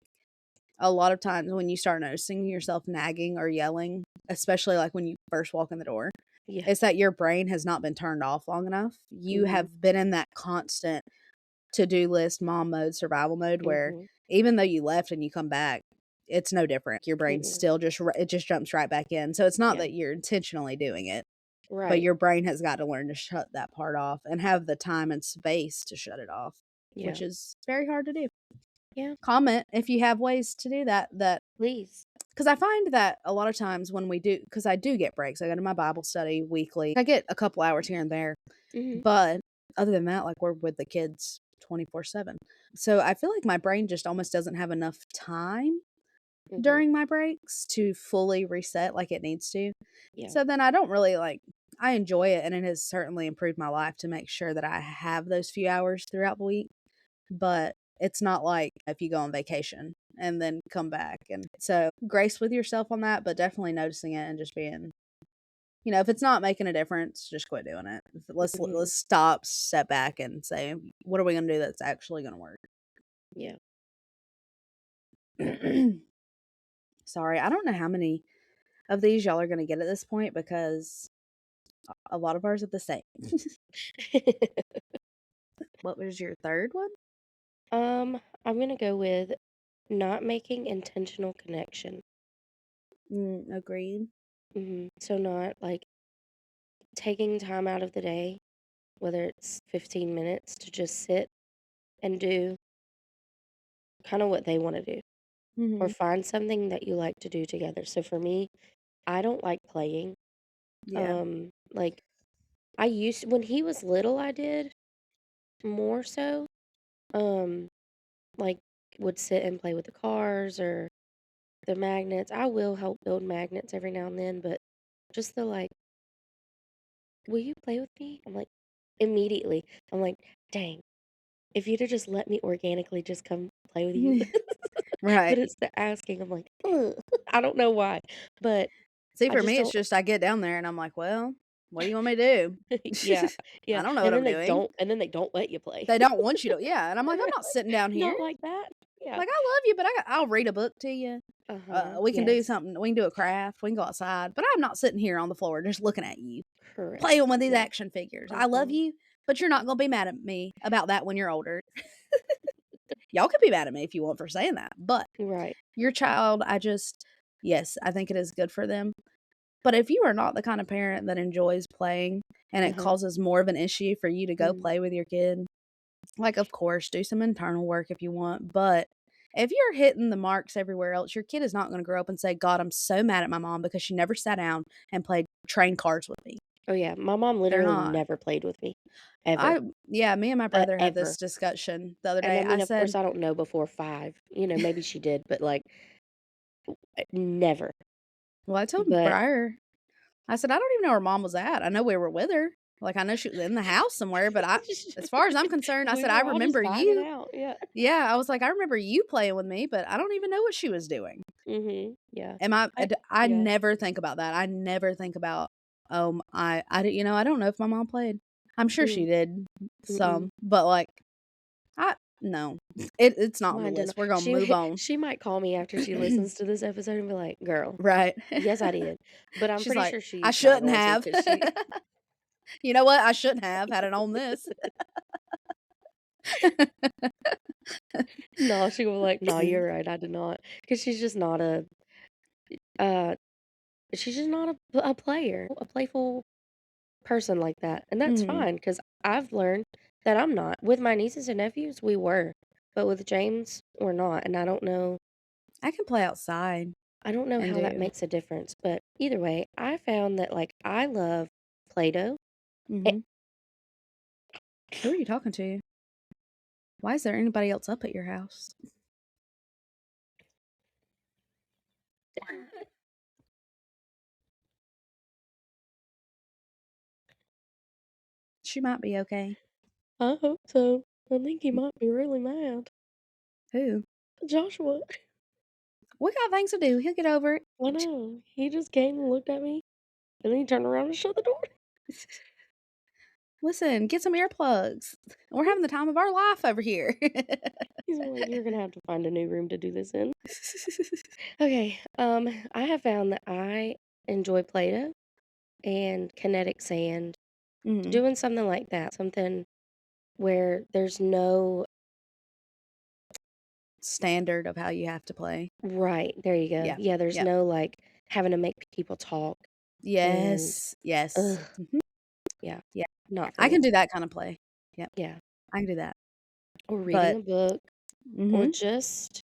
a lot of times when you start noticing yourself nagging or yelling, especially, like, when you first walk in the door, Yeah. it's that your brain has not been turned off long enough. You Mhm. have been in that constant to-do list, mom mode, survival mode where Mhm. even though you left and you come back, it's no different. Your brain Mm-mm. still it just jumps right back in. So it's not Yeah. that you're intentionally doing it, but Right. your brain has got to learn to shut that part off and have the time and space to shut it off, Yeah. which is very hard to do. Yeah. Comment if you have ways to do that Please. because I find that a lot of times when we do, because I do get breaks. I go to my Bible study weekly. I get a couple hours here and there, Mhm. but other than that, like, we're with the kids 24/7. So I feel like my brain just almost doesn't have enough time Mhm. during my breaks to fully reset like it needs to. Yeah. So then I don't really like I enjoy it, and it has certainly improved my life to make sure that I have those few hours throughout the week, but it's not like if you go on vacation and then come back, and so grace with yourself on that, but definitely noticing it and just being if it's not making a difference, just quit doing it. Mhm. Let's stop, step back, and say, "What are we gonna do that's actually gonna work?" Yeah. Sorry, I don't know how many of these y'all are gonna get at this point because a lot of ours are the same. What was your 3rd one? I'm gonna go with not making intentional connection. Agreed. So not like taking time out of the day, whether it's 15 minutes to just sit and do kind of what they want to do or Mhm. find something that you like to do together. So for me, I don't like playing. Yeah. Like I used when he was little, I did more so. Um, like would sit and play with the cars or the magnets. I will help build magnets every now and then, but just the like, will you play with me? I'm like, immediately. I'm like, dang, if you'd have just let me organically just come play with you. But Right. it's the asking. I'm like, ugh. I don't know why, but See, I for just me, it's don't. just I get down there and I'm like, "Well, what do you want me to do?" Yeah, yeah. I don't know what I'm doing. And then they don't let you play. They don't want you to, yeah, and I'm like, "I'm not sitting down here. Not like that. Yeah. Like, I love you, but I'll read a book to you. Uh-huh. We can do Yes. something. We can do a craft. We can go outside, but I'm not sitting here on the floor just looking at you, playing Correct. with these Yeah. action figures. I love Mhm. you, but you're not gonna be mad at me about that when you're older. Y'all could be mad at me if you want for saying that, but Right. your child, yes, I think it is good for them. But if you are not the kind of parent that enjoys playing and it Uh-huh. causes more of an issue for you to go Mhm. play with your kid, like, of course, do some internal work if you want, but if you're hitting the marks everywhere else, your kid is not gonna grow up and say, "God, I'm so mad at my mom because she never sat down and played train cars with me." Oh yeah, my mom They're literally not. never played with me, ever, I Yeah, me and my brother had this ever. discussion the other And I day. I mean, of said course, I don't know before 5. Maybe she did, but like never. well, I told him But prior. I said, "I don't even know where mom was at. I know we were with her. Like, I know she was in the house somewhere, but as far as I'm concerned," I we said, "I were all just remember vibing you." out. Yeah. Yeah, I was like, "I remember you playing with me, but I don't even know what she was doing." Yeah. Am I I I yeah. never think about that. I never think about, I don't know if my mom played. I'm sure she Mm, did mm-mm. some, but, like, I no. It's not on the Mine didn't. list. We're gonna move on. She might call me after she listens to this episode and be like, "Girl, Right. yes, I did." But I'm She's pretty like, sure "I she's not shouldn't going to have." because she You know what? I shouldn't have had it on this. no, she will be like, "No, you're right, I did not," because uh, she's just not a player, a playful person like that, and that's Mhm. fine because I've learned that I'm not. With my nieces and nephews, we were, but with James, we're not, and I can play outside I don't know and how that do makes a difference, but either way, I found that, like, I love Play-Doh. Eh Mhm. Who are you talking to? Why is there anybody else up at your house? She might be okay. I hope so. I think he might be really mad. Who? Joshua. We got things to do. He'll get over it. I know. He just came and looked at me, and then he turned around and shut the door. Listen, get some earplugs. We're having the time of our life over here. He's like, "You're gonna have to find a new room to do this in." Okay, I have found that I enjoy Play-Doh and kinetic sand. Mhm. Doing something like that, something where there's no Standard of how you have to play. right, there you go. Yeah. Yeah, there's Yep. no, like, having to make people talk and Yes. Yes. ugh, Mhm. yeah, Yeah. not for I me. can do that kinda play. Yep. Yeah, I can do that. or reading But a book or mhm. just,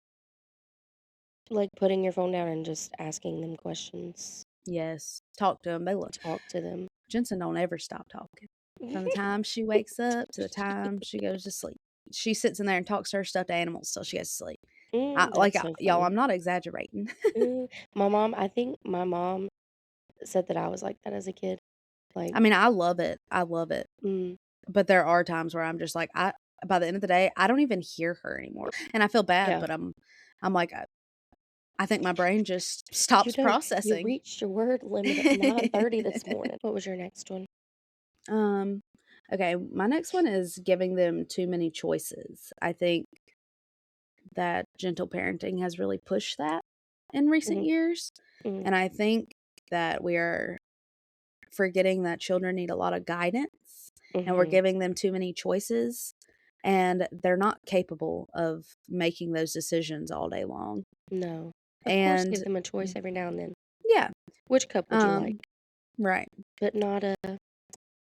like, putting your phone down and just asking them questions. Yes. Talk to them. They look. Talk to them. Jensen don't ever stop talking. From the time she wakes up to the time she goes to sleep. She sits in there and talks to her stuffed animals till she goes to sleep. That's so Y'all, funny. I'm not exaggerating. I think my mom said that I was like that as a kid, like, I mean, I love it. I love it. mm, But there are times where I'm just like, I by the end of the day, I don't even hear her anymore. And I feel bad, yeah. but I'm like, I think my brain just You stops know, you processing. reached your word limit at 9:30 this morning. What was your next one? Um, okay, my next one is giving them too many choices. I think that gentle parenting has really pushed that in recent Mhm, years. mhm, And I think that we are forgetting that children need a lot of guidance and we're mhm. giving them too many choices and they're not capable of making those decisions all day long. No. Of course, give And them a choice every now and then. yeah, Which cup would you like? um, right. But not a,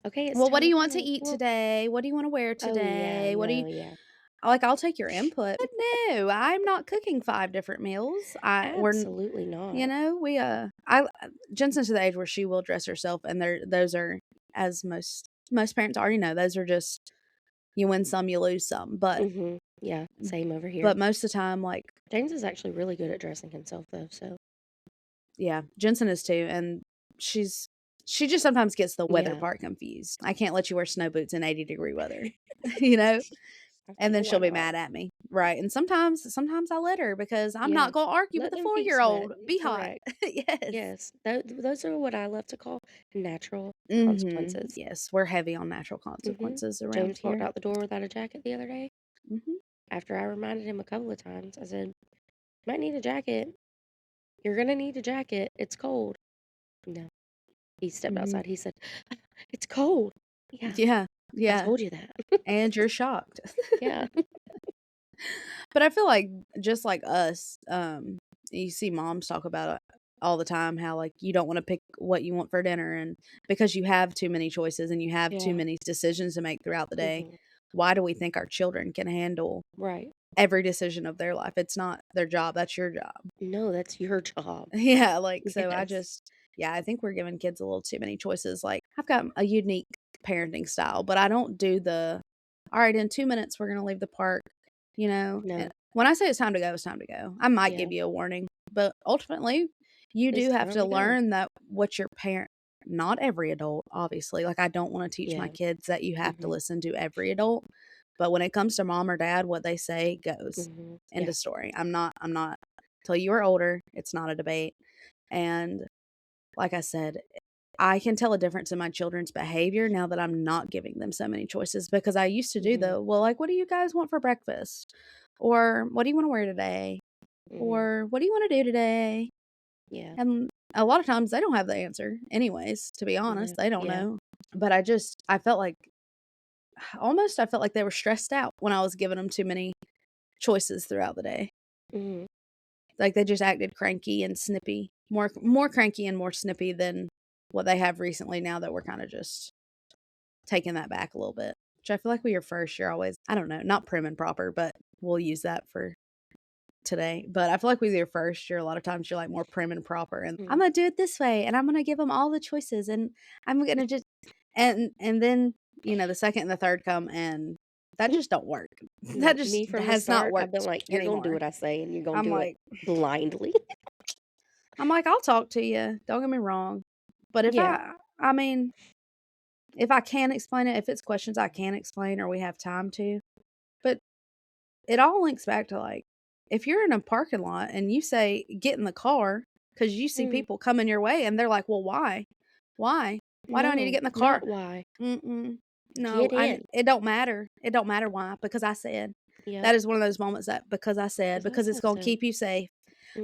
"Okay, it's Well, what time do to you want to go." eat Well, today? What do you want to wear oh, yeah, today? What do you no, yeah. like? I'll take your input. But no, I'm not cooking 5 different meals. Absolutely not. We Jensen's to the age where she will dress herself, and those are, as most parents already know, those are just you win some, you lose some. Mhm. Yeah, same over here. But most of the time, like, James is actually really good at dressing himself, though, so yeah, Jensen is too, and she's she just sometimes gets the weather yeah. part confused. I can't let you wear snow boots in 80-degree weather, you know? I And said, then "Well, why she'll be not?" mad at me, right? And sometimes I let her because I'm Yeah. not gonna argue with Let a them feet sweat. 4-year-old. Be hot. Correct. Yes. Yes. Those are what I love to call natural Mhm. consequences. Yes, we're heavy on natural Mhm. consequences around James walked here. out the door without a jacket the other day. Mhm. After I reminded him a couple of times, I said, "Might need a jacket. You're gonna need a jacket. It's cold." No. He stepped Mhm. outside. He said, "It's cold." Yeah, Yeah. I Yeah. told you that. And you're shocked. Yeah. But I feel like just like us, you see moms talk about it all the time how, like, you don't wanna pick what you want for dinner, and because you have too many choices and you have too Yeah. many decisions to make throughout the day, Mhm. why do we think our children can handle Right. every decision of their life? It's not their job, that's your job. No, that's your job. Yeah, like, so Yes. yeah, I think we're giving kids a little too many choices. Like, I've got a unique parenting style, but I don't do "Alright, in 2 minutes, we're gonna leave the park," and No. when I say it's time to go, it's time to go. I might Yeah. give you a warning, but ultimately, you It's do have time to to go. learn that what your parent not every adult, obviously, like, I don't wanna teach my Yeah. kids that you have to Mhm. listen to every adult, but when it comes to mom or dad, what they say goes. Mhm. End Yeah. of story. I'm not till you are older, it's not a debate, and like I said, I can tell a difference in my children's behavior now that I'm not giving them so many choices because I used to do Mhm. well, like, "What do you guys want for breakfast?" Or, "What do you wanna wear today?" Mhm. Or, "What do you wanna do today?" Yeah. And a lot of times, they don't have the answer anyways, to be honest, No. they don't Yeah. know. But I felt like I felt like they were stressed out when I was giving them too many choices throughout the day. Mhm. Like, they just acted cranky and snippy, more cranky and more snippy than what they have recently now that we're kinda just taking that back a little bit, which I feel like when you're first, you're always I don't know, not prim and proper, but we'll use that for today. But I feel like with your first, you're a lot of times you're, like, more prim and proper, and, "I'm Mhm. gonna do it this way, and I'm gonna give them all the choices, and I'm gonna just" and then, the second and the third come, and that just don't work. That No, just me from the has not start, I've been worked like, "You're gonna do anymore. what I say, and you're gonna I'm do it like blindly." I'm like, "I'll talk to you, don't get me wrong, but if Yeah. I mean, if I can explain it, if it's questions I can explain or we have time to. But it all links back to, like, if you're in a parking lot and you say, "Get in the car," because you see Mm, people coming your way and they're like, "Well, why? Why? Why do I need to no, get in the car?" not why. Mm-mm. No, Get I in. it don't matter. It don't matter why, because I said. Yep, That is one of those moments that because I said, because I because it's said gonna so. keep you safe.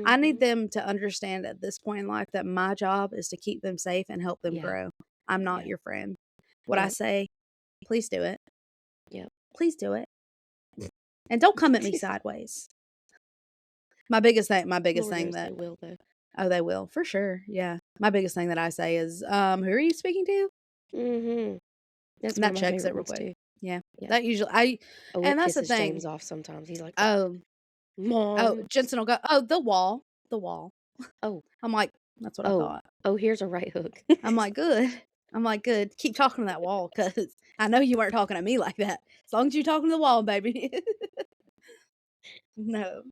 I need Mhm. them to understand at this point in life that my job is to keep them safe and help them Yeah, grow. I'm not yeah, your friend. What I yep, say, please do it. yep. Please do it. And don't come at me sideways. My biggest Lord thing knows that they will, though. oh, they will, for sure, yeah. My biggest thing that I say is, "Who are you speaking to?" Mhm. That's And one that of my checks favorite it real ones quick. too. Yeah. Yeah. That usually I Oh, it and that's the pisses thing. James off sometimes. He's like, "Stop, Oh, oh, mom." Jensen will go, "Oh, the wall, the wall." Oh, I'm like, "That's what I oh, thought." oh, here's a right hook. I'm like, "Good." I'm like, "Good. Keep talking to that wall, cause I know you weren't talking to me like that. As long as you talking to the wall, baby." No.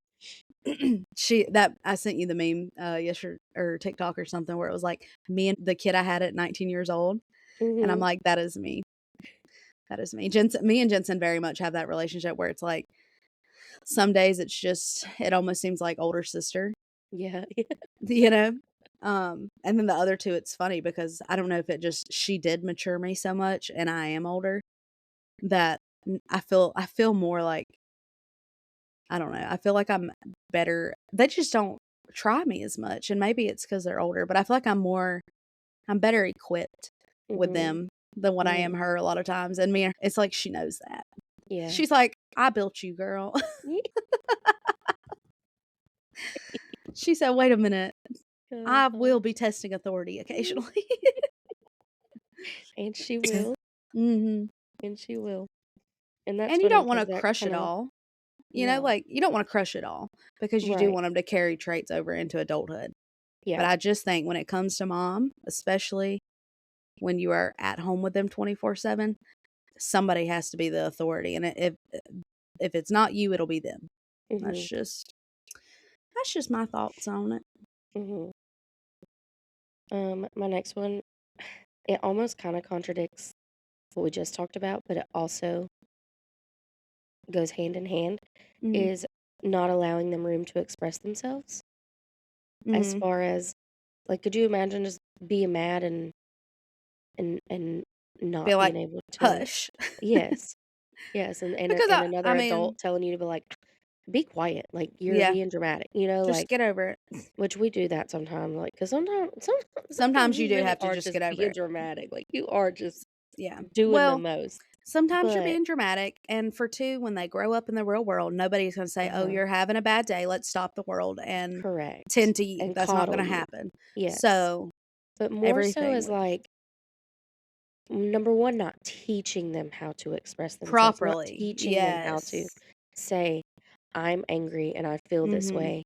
She that I sent you the meme, yesterday or TikTok or something where it was like me and the kid I had at 19 years old, and I'm Mhm. like, "That is me. That is me." Jensen me and Jensen very much have that relationship where it's like, some days it's just it almost seems like older sister, Yeah. you know? And then the other 2, it's funny because I don't know if it just she did mature me so much and I am older that I feel more like I don't know, I feel like I'm better they just don't try me as much, and maybe it's because 'cause they're older, but I feel like I'm better equipped with Mhm. them than what I am Mhm. her a lot of times, and me it's like she knows that. Yeah. She's like, "I built you, girl." She said, "Wait a minute, I Uh-huh. will be testing authority occasionally." And she will, Mhm. and she will. And that's And you funny don't because wanna that crush it kinda all, no. like, you don't wanna crush it all because you do Right. want them to carry traits over into adulthood. But Yeah. I just think when it comes to mom, especially when you are at home with them 24/7, somebody has to be the authority, and if it's not you, it'll be them. That's Mhm. just that's just my thoughts on it. Mhm. My next one, it almost kinda contradicts what we just talked about, but it also goes hand in hand, Mhm, is not allowing them room to express themselves. As mhm. far as like, could you imagine just being mad and not Be like, being able to "Hush." yes, yes, Because and I another mean, adult telling you to be like, "Be quiet," like, "You're yeah, being dramatic," you know, just like get over it. which we do that sometimes, like, 'cause sometimes Sometimes you you do really have to are just just get over being it. dramatic, like, you are just Yeah. doing the Well, most. sometimes you're But being dramatic, and for 2, when they grow up in the real world, nobody's gonna say, "Oh, uh-huh, you're having a bad day, let's stop the world and correct, tend to you." and That's not coddle gonna you. happen. Yes, So, but more so everything as, with like, number 1, not teaching them how to express themselves, not properly, teaching them how to yes. say, "I'm angry and I feel this Mhm, way,"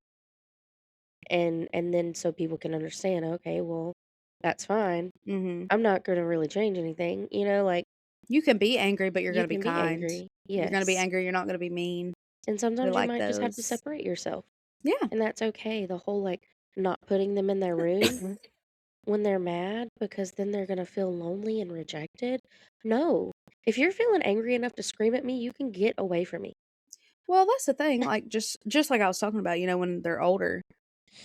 and then so people can understand, "Okay, well, that's fine. mhm. I'm not gonna really change anything," you know, like, You can be angry, but you're you gonna be can be kind. angry, You're gonna be yes, angry, you're not gonna be mean. and We sometimes you like might just have to those. separate yourself, Yeah. and that's okay. The whole, like, not putting them in their room when they're mad because then they're gonna feel lonely and rejected. No. If you're feeling angry enough to scream at me, you can get away from me. Well, that's the thing, like, just like I was talking about, when they're older,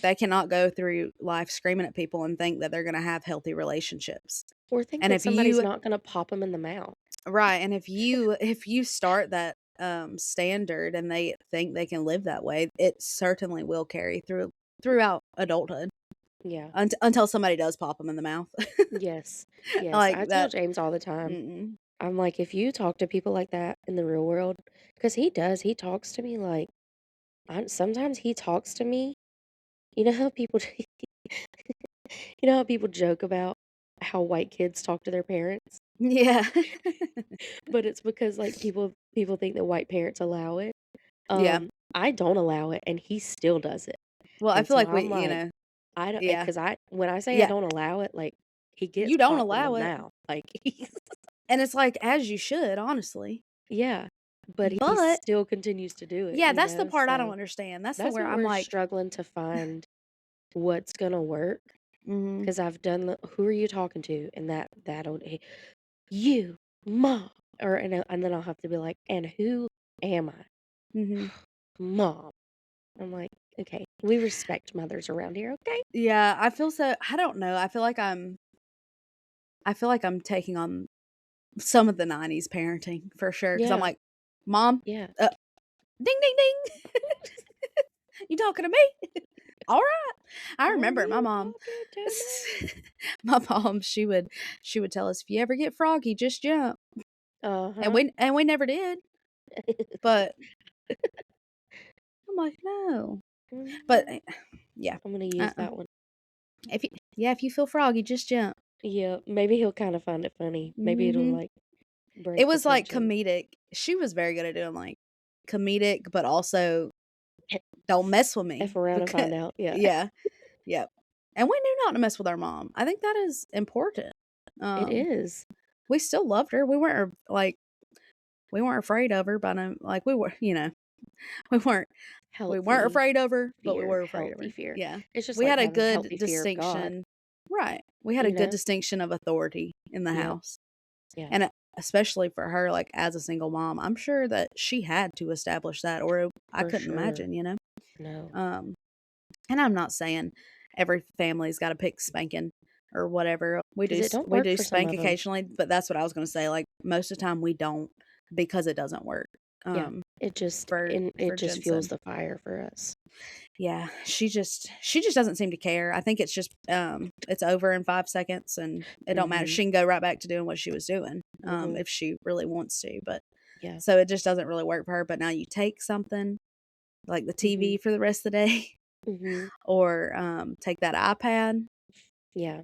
they cannot go through life screaming at people and think that they're gonna have healthy relationships. Or think And that if somebody's you not gonna pop them in the mouth. right, and if you start that, standard and they think they can live that way, it certainly will carry throughout adulthood Yeah. until somebody does pop them in the mouth. Yes. Yes. Like I tell that James all the time. mm-mm. I'm like, if you talk to people like that in the real world, because he does, he talks to me like, sometimes he talks to me. You know how people, you know how people joke about how white kids talk to their parents, Yeah. but it's because like people think that white parents allow it. Yeah. I don't allow it, and he still does it, Well, I and feel so like I'm like, I don't, yeah. because I when I say I Yeah. don't allow it, like he gets You don't popped in the allow it, mouth, like he's and it's like, as you should, honestly. yeah, but he But still continues to do it, yeah, you that's the know. part I don't So understand. That's the that's where what I'm we're like, struggling to find what's gonna work. mhm. Because I've done the, who are you talking to, and that'll. "You, mom," and then I'll have to be like, "And who am I?" Mhm. "Mom." I'm like, "Okay, we respect mothers around here, okay?" Yeah, I don't know, I feel like I'm taking on some of the '90s parenting for sure. Because 'cause I'm Yeah, like, "Mom, yeah. uh, ding, ding, ding. You talking to me? Alright." I "Are remember my you mom talking to me?" my mom, she would tell us, "If you ever get froggy, just jump." Uh-huh. And we never did, but I'm like, "No." But, Mhm. yeah, I'm gonna use uh-uh. that one. If you feel froggy, just jump. Yeah, maybe he'll kinda find it funny. Maybe it'll, Mhm. like, break It the was, like, tension. comedic. She was very good at doing, like, comedic, but also, "Don't mess with F me," around and because find out, yeah. yeah, yep. And we knew not to mess with our mom. I think that is important. It Um, is we still loved her. We weren't afraid of her, but, we were, we weren't healthy afraid of her, but we fear, were afraid of healthy her. fear. Yeah. It's just We like had a having good healthy fear of God, distinction. Right. We had a you good know? distinction of authority in the Yep, house. yeah. And, especially for her, like, as a single mom, I'm sure that she had to establish that or I For couldn't sure. imagine, you know? No, Um, and I'm not saying every family's gotta pick spanking or whatever. because it don't We work do for some spank of them. occasionally, but that's what I was gonna say, like, most of the time we don't because it doesn't work, Yeah, um, it for just fuels Jensen. the fire for us. Yeah, she just doesn't seem to care. I think it's just, it's over in 5 seconds, and it don't matter. Mhm, She can go right back to doing what she was doing, mhm, if she really wants to, but yeah, so it just doesn't really work for her, but now you take something, like the mhm, TV for the rest of the day, mhm, or, take that iPad, yeah.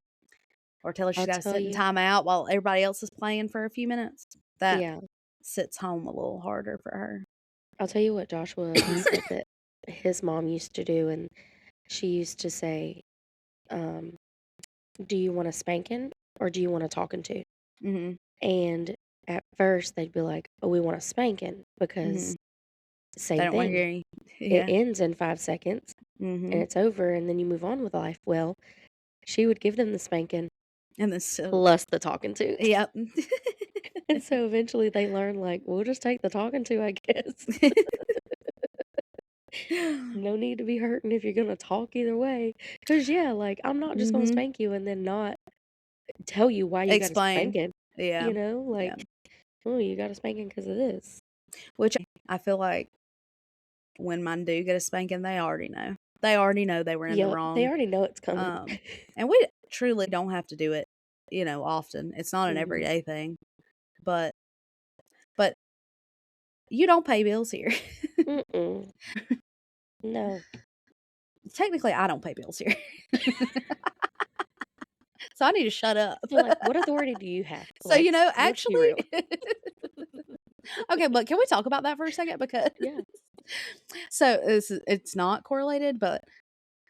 or tell her she's I'll gotta tell sit in you timeout while everybody else is playing for a few minutes. That yeah, sits home a little harder for her. I'll tell you what Joshua said that his mom used to do, and she used to say, um, "Do you want a spanking or do you want a talking to?" Mhm, And at first, they'd be like, "Oh, we want a spanking," mhm. because They same don't wanna thing. hear you. It Yeah. ends in 5 seconds, and Mhm. it's over, and then you move on with life. Well, she would give them the spanking And then so plus the talking to. yep. And so eventually they learn, like, "We'll just take the talking to, I guess. No need to be hurting if you're gonna talk either way." Cause yeah, like, I'm not just gonna Mhm. spank you and then not tell you why you got a Explain. spanking, Yeah, you know? yeah. Like, "Oh, you got a spanking because of this." Which I feel like when mine do get a spanking, they already know. They already know they were in the Yep, they wrong. already know it's coming. Um, and we truly don't have to do it, often. It's not an Mhm. everyday thing, but but you don't pay bills here. Mm-mm. No. Technically, I don't pay bills here. So I need to shut up. They're like, "What authority do you have? So, Let's be real." actually okay, but can we talk about that for a second? Because Yeah. so it's not correlated, but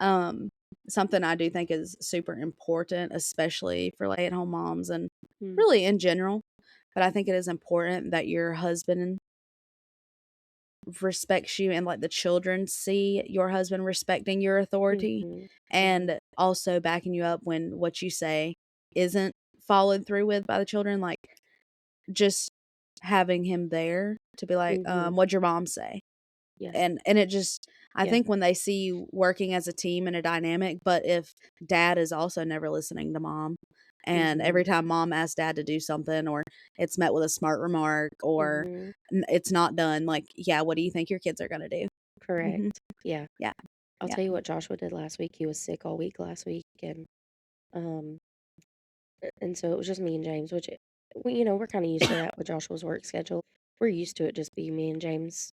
Um, something I do think is super important, especially for stay-at-home moms and Mm. really in general, but I think it is important that your husband respects you and, like, the children see your husband respecting your authority Mhm. Mhm. and also backing you up when what you say isn't followed through with by the children, like, just having him there to be like, Mhm. "What'd your mom say?" Yeah. And it just I Yeah. think when they see you working as a team and a dynamic, but if dad is also never listening to mom, and every Mhm. time mom asks dad to do something or it's met with a smart remark or Mhm. it's not done, like, yeah, what do you think your kids are gonna do? Mhm. Correct. Yeah. Yeah, I'll yeah. tell you what Joshua did last week. He was sick all week last week, um, and so it was just me and James, which we're kind of used to that with Joshua's work schedule. We're used to it just being me and James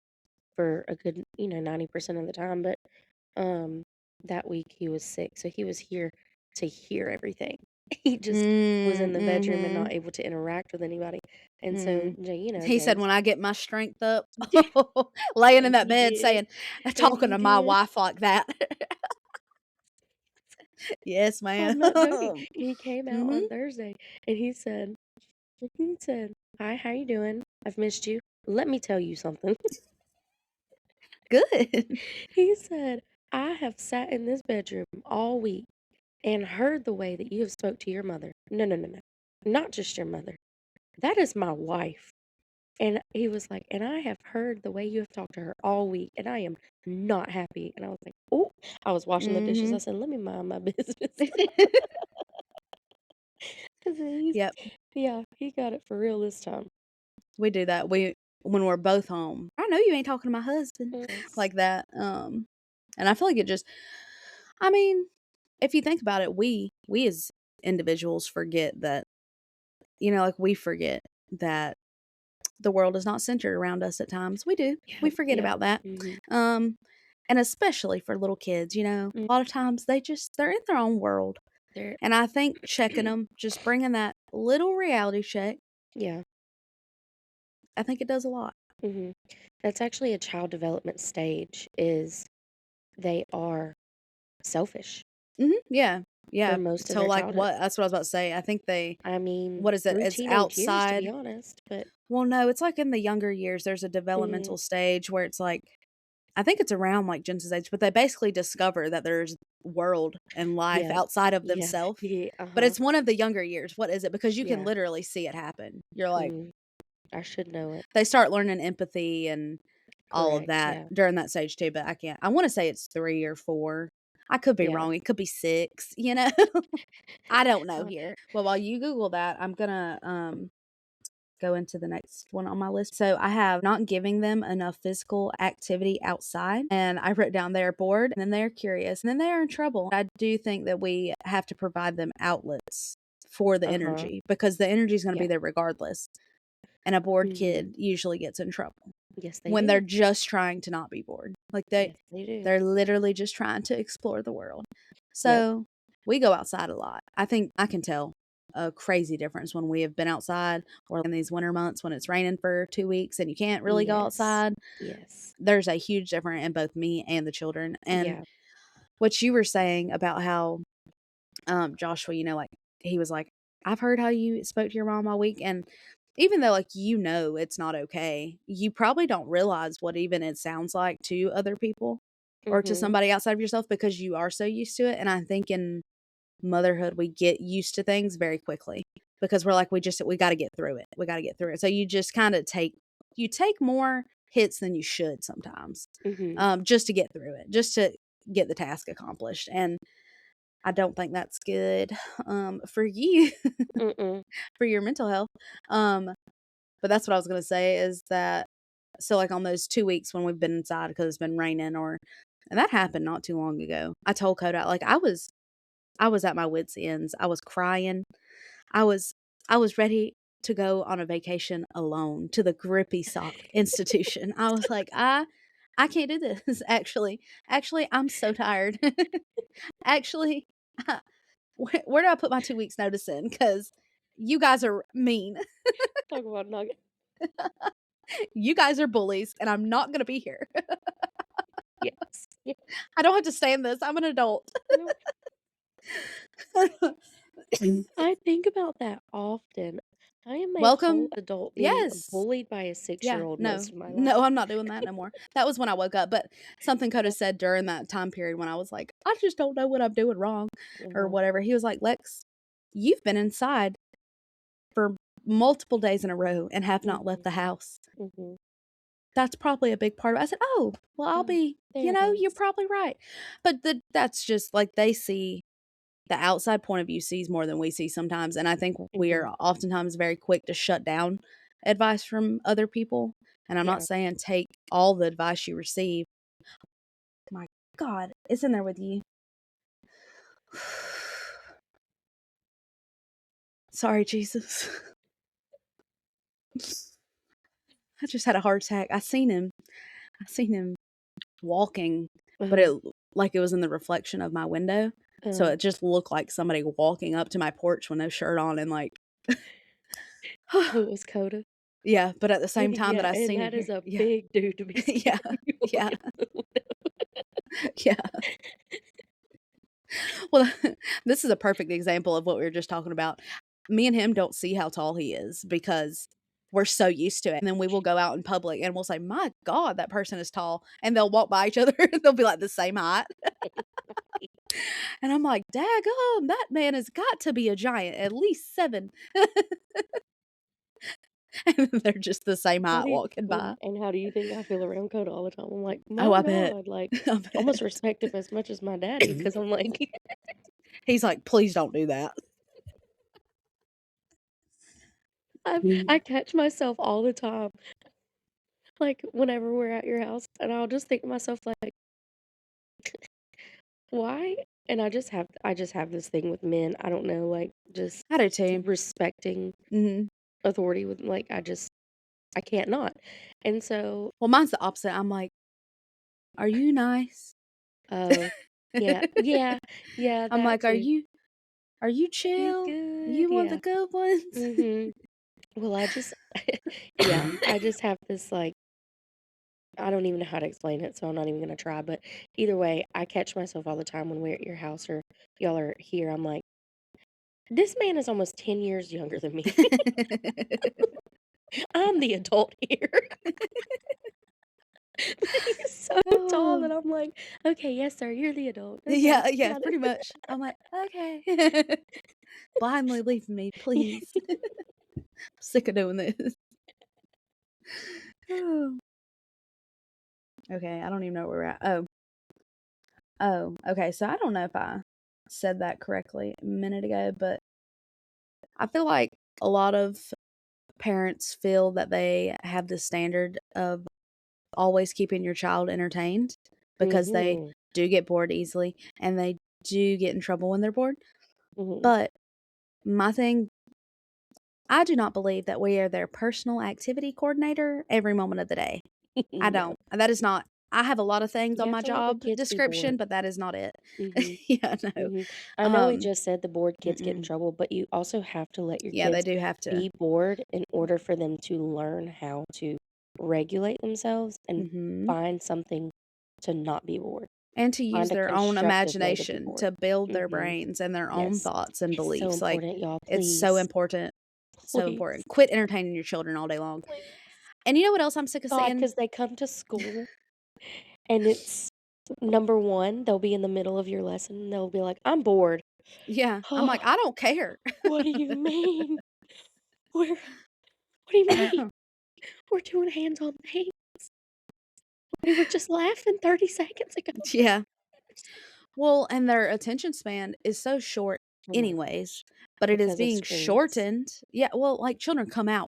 for a good, 90% of the time. But um, that week he was sick, so he was here to hear everything. He just was in the bedroom and not Mhm, able to interact with anybody. And so, mhm. He said, James, "When I get my strength up," laying in and that he bed did, saying and talking he to my did. wife like that. "Yes, I'm ma'am." not joking. He came out Mhm. on Thursday and he said, "Hi, how you doing? I've missed you. Let me tell you something." Good. He said, "I have sat in this bedroom all week and heard the way that you have spoke to your mother. No, no, no, no. Not just your mother. "That is my wife." And he was like, "And I have heard the way you have talked to her all week, and I am not happy." And I was like, "Oh," I was washing the dishes. I Mhm. said, "Let me mind my business." 'Cause he's Yep, yeah, he got it for real this time. we do that. We when we're both home, "I know you ain't talking to my husband," Yes. like that, and I feel like it just I mean, if you think about it, we as individuals forget that, like, we forget that the world is not centered around us at times. We do. Yeah, We forget yeah. about that. Mhm. Um, and especially for little kids, Mm, a lot of times they're in their own world. there And I think checking them, just bringing that little reality check, yeah. I think it does a lot. Mhm. That's actually a child development stage is they are selfish Mhm, yeah, for yeah. most of So, their like, childhood. what that's what I was about to say. I think I mean, what is it? through It's teenage years, to be outside. honest, but Well, no, it's like in the younger years, there's a mm, developmental stage where it's like I think it's around like Genesis age, but they basically discover that there's world and life yeah, outside of yeah, themselves. yeah, But uh-huh, it's one of the younger years. What is it? Because you can yeah, literally see it happen. You're like, mm, I should know it. they start learning empathy and all of Correct, that yeah, during that stage too. But I can't. I want to say it's 3 or 4. I could be yeah. wrong. It could be 6. I don't know Uh, here. Well, while you Google that, I'm gonna go into the next one on my list. So I have not giving them enough physical activity outside. And I wrote down they're bored and then they're curious and then they're in trouble. I do think that we have to provide them outlets for the uh-huh, energy because the energy is going to yeah, be there regardless. And a bored mhm. kid usually gets in trouble Yes, they when they're do. just trying to not be bored. Like Yes, they do. they're literally just trying to explore the world. Yep. So, we go outside a lot. I think I can tell a crazy difference when we have been outside or in these winter months when it's raining for 2 weeks and you can't really go Yes. outside. Yes. There's a huge difference in both me and the children. And Yeah. what you were saying about how, Joshua, like, he was like, "I've heard how you spoke to your mom all week," and even though, like, it's not okay, you probably don't realize what even it sounds like to other people or to Mhm. somebody outside of yourself because you are so used to it, and I think in motherhood, we get used to things very quickly because we're like, we gotta get through it. We gotta get through it. So you just kinda take more hits than you should sometimes, Mhm. just to get through it, just to get the task accomplished, and I don't think that's good, for you, Mm-mm. for your mental health, um, but that's what I was gonna say is that so, like, on those 2 weeks when we've been inside because 'cause it's been raining and that happened not too long ago. I told Kodak, like, I was at my wit's ends. I was crying. I was I was ready to go on a vacation alone to the Grippy Sock Institution. I was like, I can't do this, actually. Actually, I'm so tired. Actually, where do I put my 2 weeks notice in? Because you guys are mean. Talk about nugget. You guys are bullies, and I'm not gonna be here. Yes. Yeah. I don't have to stand this. I'm an adult. No, I think about that often. I am a whole Welcome. adult being Yes. bullied by a Yeah, six-year-old no. most of my No, life. I'm not doing that no more. That was when I woke up, but something Coda said during that time period when I was like, "I just don't know what I'm doing wrong," or Uh-huh. whatever. He was like, "Lex, you've been inside for multiple days in a row and have not left Mhm. the house. Mhm. That's probably a big part of it." I said, "Oh, well, Oh, there it you're is. probably right." But that's just like they see the outside point of view sees more than we see sometimes, and I think we are Mhm. oftentimes very quick to shut down advice from other people, and I'm not Yeah. saying take all the advice you receive. My God, it's in there with you. Sorry, Jesus. I just had a heart attack. I seen him walking, but Uh-huh. like it was in the reflection of my window, so Uh, it just looked like somebody walking up to my porch with no shirt on and like oh, it was Coda. yeah, but at the same time that Yeah, I and seen it that here is a yeah. big dude to be Yeah, scaring you yeah, walking out the window. yeah. Well, this is a perfect example of what we were just talking about. Me and him don't see how tall he is because we're so used to it, and then we will go out in public and we'll say, "My God, that person is tall," and they'll walk by each other and they'll be like the same height, and I'm like, "Daggum, that man has got to be a giant, at least 7." and they're just the same How height do you walking by. and how do you think I feel around Coda all the time? I'm like, Oh, "My I bet. god," like, I almost bet. respect him as much as my daddy because 'cause I'm like He's like, "Please don't do that." I catch myself all the time, like, whenever we're at your house, and I'll just think to myself, like, "Why?" And I just have this thing with men, I don't know, like, just I do too. respecting Mhm. authority with like, I can't not. And so, Well, mine's the opposite. I'm like, "Are you nice?" oh, yeah, yeah, yeah, I'm that like, too. are you "You chill? good?" You want the Yeah. good ones?" Mhm. Well, I just yeah, I just have this, like I don't even know how to explain it, so I'm not even gonna try, but either way, I catch myself all the time when we're at your house or y'all are here, I'm like, "This man is almost 10 years younger than me. I'm the adult here." But he's so tall Oh. that I'm like, "Okay, yes, sir, you're the adult. Okay, Yeah, yeah, got pretty it." much. I'm like, "Okay." Blindly leave me, please. Sick of doing this. Oh. Okay, I don't even know where we're at. Okay, so I don't know if I said that correctly a minute ago, but I feel like a lot of parents feel that they have the standard of always keeping your child entertained because they Mhm, do get bored easily and they do get in trouble when they're bored. mhm. But my thing, I do not believe that we are their personal activity coordinator every moment of the day. I No. don't. That is not. I have a lot of things You on have my to let the job kids be description, bored. but that is not it. Mhm, Yeah, no. mhm. I know we Um, just said the bored kids get in mm-mm. trouble, but you also have to let your Yeah, they kids do have to. be bored in order for them to learn how to regulate themselves and Mhm. find something to not be bored. And to use Find a their own constructive way to be imagination bored. to build their Mhm. brains and their own Yes. thoughts and It's so beliefs. Like, important, y'all. it's so Please. important. So Please. important. Quit entertaining your children all day long. Please. And you know what else I'm sick of God, seeing? because they come to school and it's number 1, they'll be in the middle of your lesson and they'll be like, "I'm bored." Yeah. I'm like, "Oh, I don't care. what do you mean? What do you mean? We're doing hands-on things. We were just laughing 30 seconds ago." Yeah. Well, and their attention span is so short Oh my anyways, gosh. but it is Because of being screens. shortened. Yeah, well, like children come out,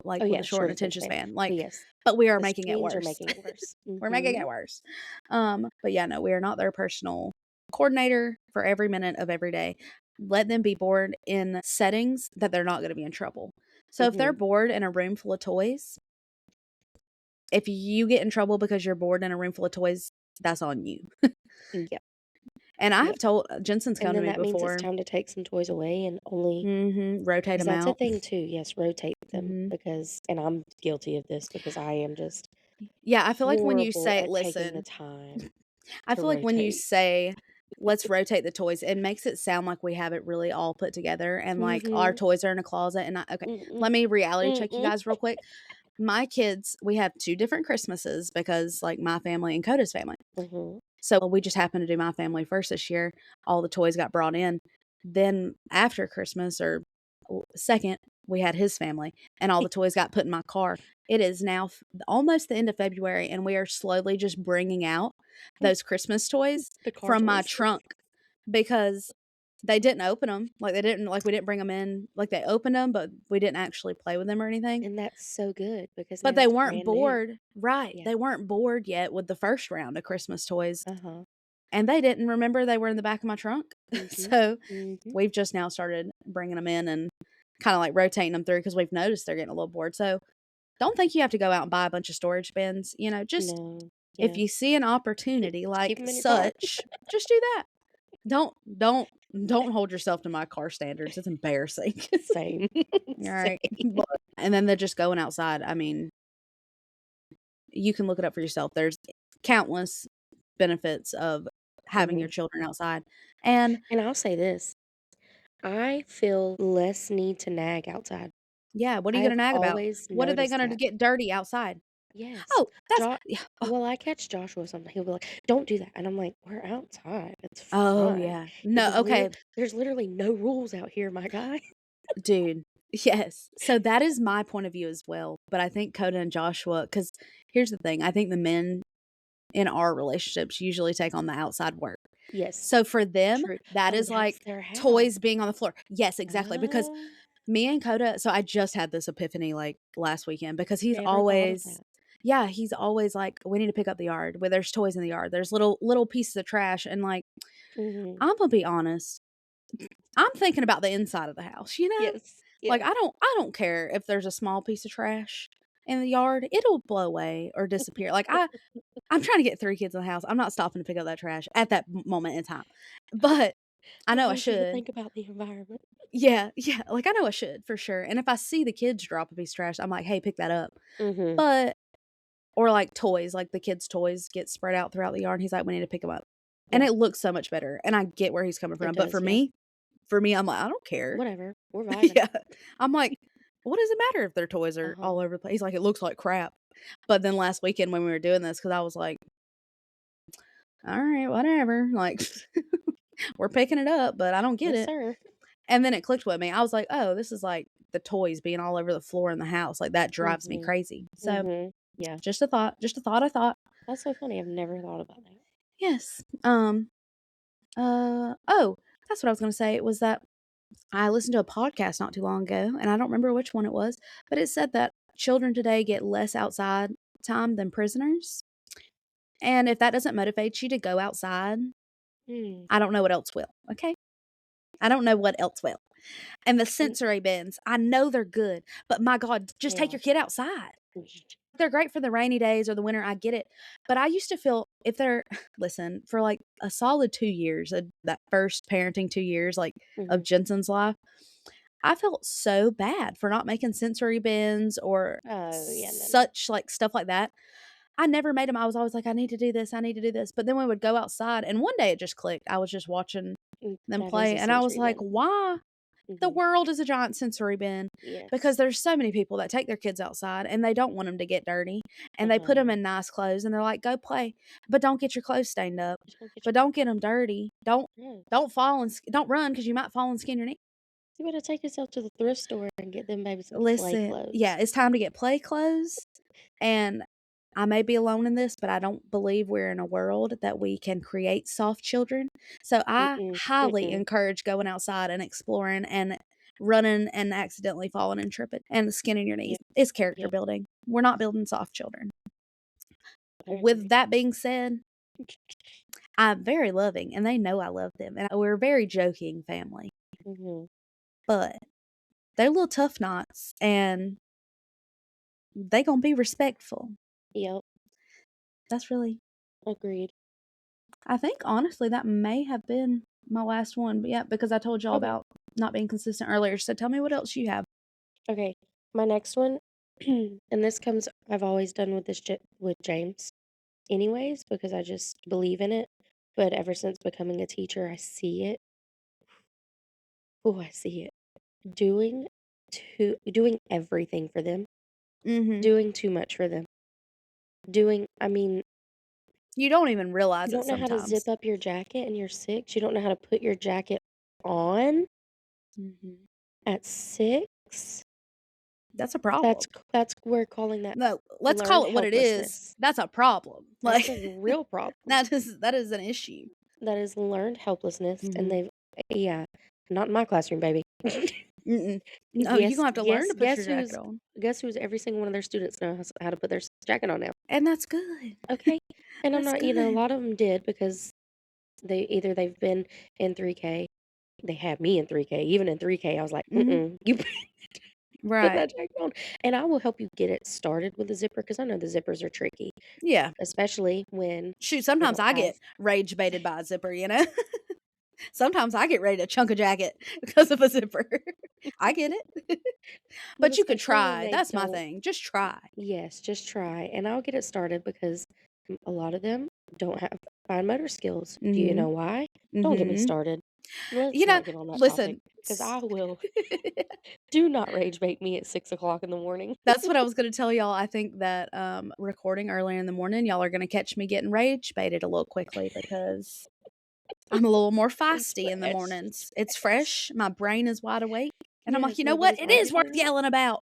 like Oh, with yeah, a shortened short attention attention span. span. But Like, yes, but we are the making it screens are worse. making it worse. We're making Mhm. it worse. But yeah, no, we are not their personal coordinator for every minute of every day. Let them be bored in settings that they're not going to be in trouble. So if they're Mhm. bored in a room full of toys, if you get in trouble because you're bored in a room full of toys, that's on you. Yep, And I have yep. told Jensen's And come to then me that means it's before. time to take some toys away and only Rotate because them that's a out. thing too. Yes, rotate them Mhm. because and I'm guilty of this because I am just Yeah, I feel like when you horrible say at taking the listen, time I to feel like when you rotate. say, "Let's rotate the toys," it makes it sound like we have it really all put together and, like, our Mhm. toys are in a closet and I okay, Mm-mm. let me reality check you Mm-mm. guys real quick. My kids, we have 2 different Christmases because, like, my family and Coda's family. Mhm. So, we just happened to do my family first this year. All the toys got brought in. Then after Christmas or 2nd, we had his family, and all the toys got put in my car. It is now almost the end of February, and we are slowly just bringing out those Christmas toys The car from my toys. trunk because they didn't open them. Like, we didn't bring them in. Like, they opened them, but we didn't actually play with them or anything. And that's so good because But now they it's weren't brand new. bored. Right. Yeah. They weren't bored yet with the first round of Christmas toys, Uh-huh. and they didn't remember they were in the back of my trunk. Mhm. So, Mhm. we've just now started bringing them in and kinda, like, rotating them through because 'cause we've noticed they're getting a little bored. So, don't think you have to go out and buy a bunch of storage bins, just No. if Yeah. you see an opportunity Just keep like them in your car. such, just do that. Don't don't don't hold yourself to my car standards, it's embarrassing. Same. Alright, Same. but and then they're just going outside, I mean, you can look it up for yourself, there's countless benefits of having your Mhm. children outside, and And I'll say this, I feel less need to nag outside. yeah, what are I you gonna have nag about? always What are they noticed gonna that. get dirty outside? Yes. Oh, that's Jo yeah, oh, well, I catch Joshua something, he'll be like, "Don't do that," and I'm like, "We're outside, it's oh, fine." yeah. He'll No, be, okay, "There's literally no rules out here, my guy." dude. Yes. So that is my point of view as well, but I think Coda and Joshua, because here's the thing, I think the men in our relationships usually take on the outside work. Yes, So for them, true. that Oh, is that's like their house. toys being on the floor. Yes, exactly, because Oh, me and Coda, so I just had this epiphany, like, last weekend because he's never thought of always that. yeah, he's always like, "We need to pick up the yard," where there's toys in the yard, there's little pieces of trash, and, like, Mhm. I'm gonna be honest, I'm thinking about the inside of the house, you know? Yes, Like, yes. I don't care if there's a small piece of trash in the yard, it'll blow away or disappear. Like, I'm trying to get 3 kids in the house, I'm not stopping to pick up that trash at that moment in time, but I I know I need you to should. think about the environment. Yeah, yeah, like, I know I should for sure, and if I see the kids drop a piece of trash, I'm like, "Hey, pick that up." Mhm. But or, like, toys, like, the kids' toys get spread out throughout the yard, and he's like, "We need to pick them up." And Yeah, it looks so much better, and I get where he's coming it from, but does, yeah. for me, I'm like, "I don't care." Whatever, we're vibing. Yeah. I'm like, "What does it matter if their toys are Uh-huh. all over the place?" He's like, "It looks like crap." But then last weekend when we were doing this, because I was like, "Alright, whatever." Like, we're picking it up, but I don't get Yes, it. sir. And then it clicked with me. I was like, "Oh, this is like the toys being all over the floor in the house, like, that drives me Mhm. crazy." So, Mhm. Yeah. just a thought I thought. That's so funny, I've never thought about that. Yes. Oh, that's what I was gonna say, was that I listened to a podcast not too long ago, and I don't remember which one it was, but it said that children today get less outside time than prisoners, and if that doesn't motivate you to go outside, Mm. I don't know what else will, okay? I don't know what else will. And the Mm, sensory bins, I know they're good, but my god, just they take are. your kid outside. They're great for the rainy days or the winter, I get it, but I used to feel if they're listen, for, like, a solid 2 years, that first parenting 2 years, like, of Mhm. Jensen's life, I felt so bad for not making sensory bins or Oh, yeah, no, no. such, like, stuff like that. I never made them. I was always like, "I need to do this, I need to do this," but then we would go outside, and one day it just clicked. I was just watching them That is play, a and I was sensory like, bin. "Why the Mhm. world is a giant sensory bin?" Because Yes. there's so many people that take their kids outside, and they don't want them to get dirty, and they put them Uh-huh. in nice clothes, and they're like, "Go play, but don't get your clothes stained up, Don't get but don't get them dirty. your Don't fall and don't run because you might fall and skin your knee." You better take yourself to the thrift store and get them baby some play Listen, clothes. yeah, it's time to get play clothes, and I may be alone in this, but I don't believe we're in a world that we can create soft children. So I Mm-mm, highly mm-mm. encourage going outside and exploring and running and accidentally falling and tripping and skinning your knees. Yep, It's character yep, building. We're not building soft children. I With agree. that being said, I'm very loving and they know I love them. And we're a very joking family, Mhm. but they're little tough knots and they gonna be respectful. Yep, That's really agreed. I think honestly that may have been my last one, but yeah, because I told y'all Okay, about not being consistent earlier, so tell me what else you have. okay. My next one, and this comes I've always done with this with James anyways, because I just believe in it, but ever since becoming a teacher, I see it. Oh, I see it. Doing everything for them, Mhm. doing too much for them. I mean, You don't even you realize it don't know how to zip sometimes. up your jacket and you're 6, you don't know how to put your jacket on Mhm. at 6? That's a problem. That's we're calling that No, let's call learned it what it is. helplessness. That's a problem. That's Like, a real problem. that is an issue. That is learned helplessness, and Mhm. they've yeah, not in my classroom, baby. Mm-mm. No, you gonna have to learn to put your jacket on, Guess who's every single one of their students knows how to put their jacket on now, and that's good. okay? And I'm That's not a good. lot of them did because they've been in 3K, they had me in 3K, even in 3K, I was like, Mhm. "Mm-mm, you put Right. that jacket on," and I will help you get it started with the zipper because I know the zippers are tricky, Yeah. especially when Shoot, they sometimes don't I have. get rage baited by a zipper, you know? Sometimes I get ready to chunk a jacket because of a zipper. I get it. Well, But you could especially when try. they That's my don't. thing. Just try. Yes, just try, and I'll get it started because a lot of them don't have fine motor skills. Do you Mhm. know why? Don't get me Mhm. started. Let's You know, not get on that topic listen, because I will. Do not rage bait me at 6 o'clock in the morning. that's what I was gonna tell y'all. I think that, recording early in the morning, y'all are gonna catch me getting rage baited a little quickly because I'm a little more It's feisty in the fresh. mornings. It's It's fresh. fresh. My brain is wide awake. And I'm like, Yes, "You know what? nobody's It is arguing worth with it. yelling about.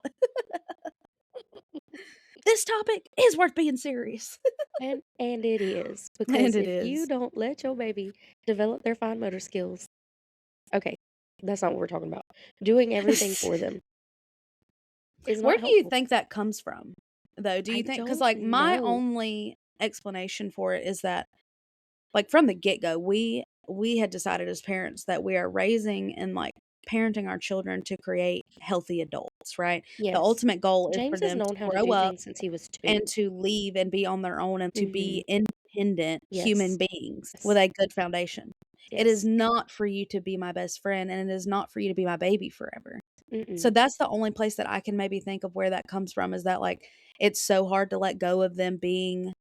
This topic is worth being serious." And it is, And because it if you is. don't let your baby develop their fine motor skills, okay, that's not what we're talking about. Doing everything for them is Where not do you helpful. think that comes from, though? Do I you think? Because don't like, my know. only explanation for it is that, like, from the get-go, we had decided as parents that we are raising and, like, parenting our children to create healthy adults, right? The Yes. ultimate goal is for James has them to known how to grow do up things since he was 2. and to leave and be on their own and to Mhm. be independent human Yes. beings with Yes. a good foundation. It is Yes. not for you to be my best friend, and it is not for you to be my baby forever. So Mm-mm. that's the only place that I can maybe think of where that comes from, is that, like, it's so hard to let go of them being,